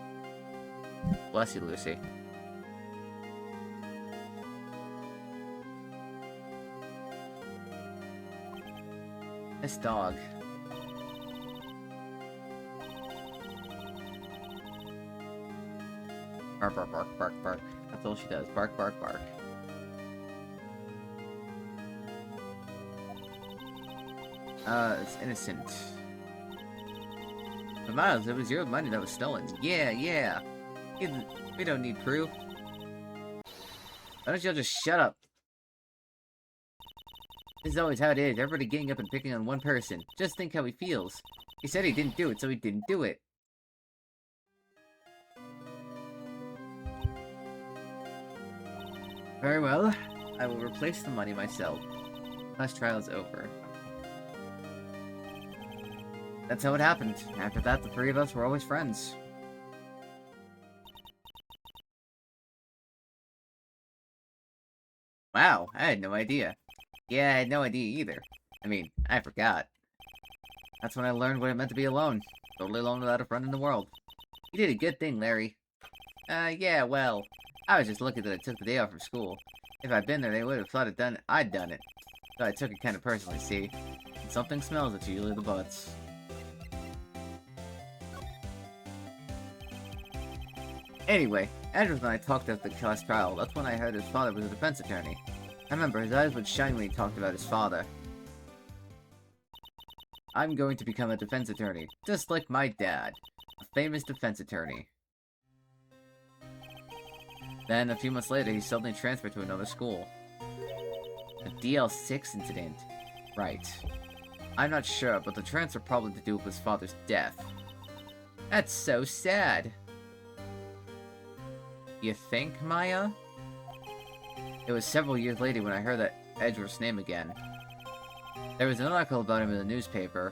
Bless you, Lucy. This dog. Bark, bark, bark, bark, bark. That's all she does. Bark, bark, bark. It's innocent. But Miles, it was your money that was stolen. Yeah. We don't need proof. Why don't y'all just shut up? This is always how it is. Everybody getting up and picking on one person. Just think how he feels. He said he didn't do it, so he didn't do it. Very well. I will replace the money myself. Class trial is over. That's how it happened. After that, the three of us were always friends. Wow, I had no idea. Yeah, I had no idea either. I mean, I forgot. That's when I learned what it meant to be alone. Totally alone without a friend in the world. You did a good thing, Larry. Yeah, well, I was just lucky that I took the day off from school. If I'd been there, they would have thought I'd done it. So I took it kind of personally, see? When something smells, it's usually the butts. Anyway, Edward and I talked at the class trial. That's when I heard his father was a defense attorney. I remember his eyes would shine when he talked about his father. I'm going to become a defense attorney, just like my dad. A famous defense attorney. Then, a few months later, he suddenly transferred to another school. The DL6 incident. Right. I'm not sure, but the transfer probably to do with his father's death. That's so sad. You think, Maya? It was several years later when I heard that Edgeworth's name again. There was an article about him in the newspaper.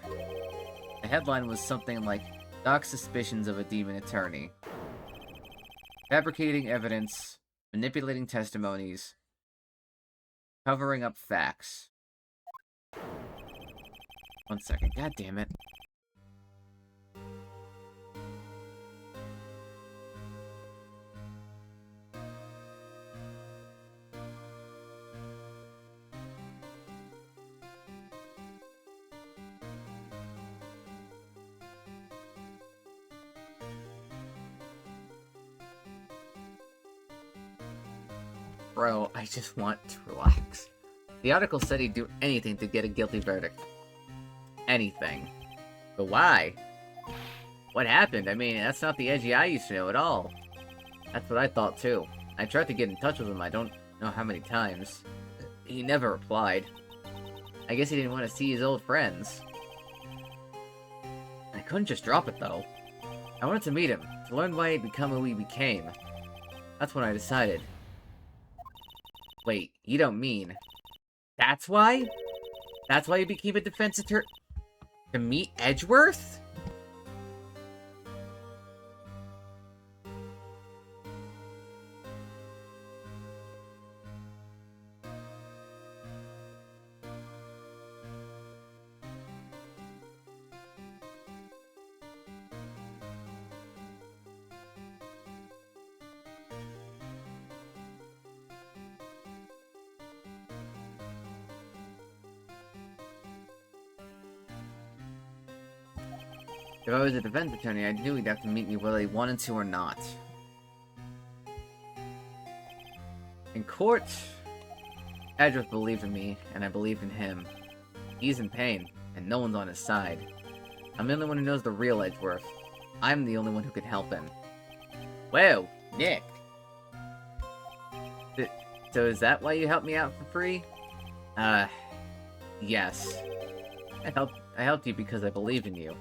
The headline was something like, Doc's suspicions of a demon attorney. Fabricating evidence, manipulating testimonies, covering up facts. One second, god damn it. Bro, I just want to relax. The article said he'd do anything to get a guilty verdict. Anything. But why? What happened? I mean, that's not the Edgy I used to know at all. That's what I thought too. I tried to get in touch with him, I don't know how many times. He never replied. I guess he didn't want to see his old friends. I couldn't just drop it though. I wanted to meet him, to learn why he'd become who he became. That's when I decided. Wait, you don't mean... That's why? That's why you became a defense attorney? To meet Edgeworth? If I was a defense attorney, I knew he'd have to meet me whether he wanted to or not. In court, Edgeworth believed in me, and I believed in him. He's in pain, and no one's on his side. I'm the only one who knows the real Edgeworth. I'm the only one who can help him. Whoa, Nick! So is that why you helped me out for free? Yes. I helped you because I believe in you.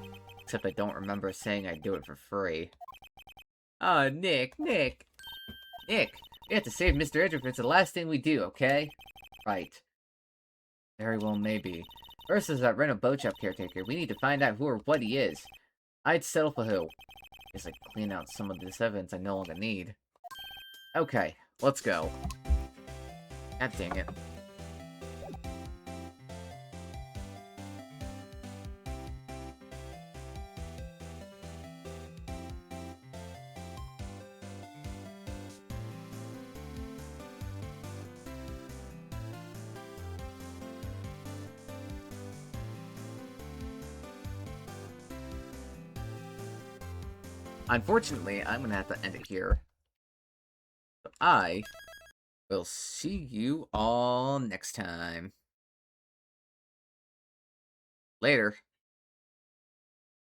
Except I don't remember saying I'd do it for free. Oh, Nick! We have to save Mr. Edgeworth. It's the last thing we do, okay? Right. Very well, maybe. First is that rental boat shop caretaker. We need to find out who or what he is. I'd settle for who. Guess I clean out some of this evidence I no longer need. Okay, let's go. God dang it. Unfortunately, I'm gonna have to end it here. So I will see you all next time. Later.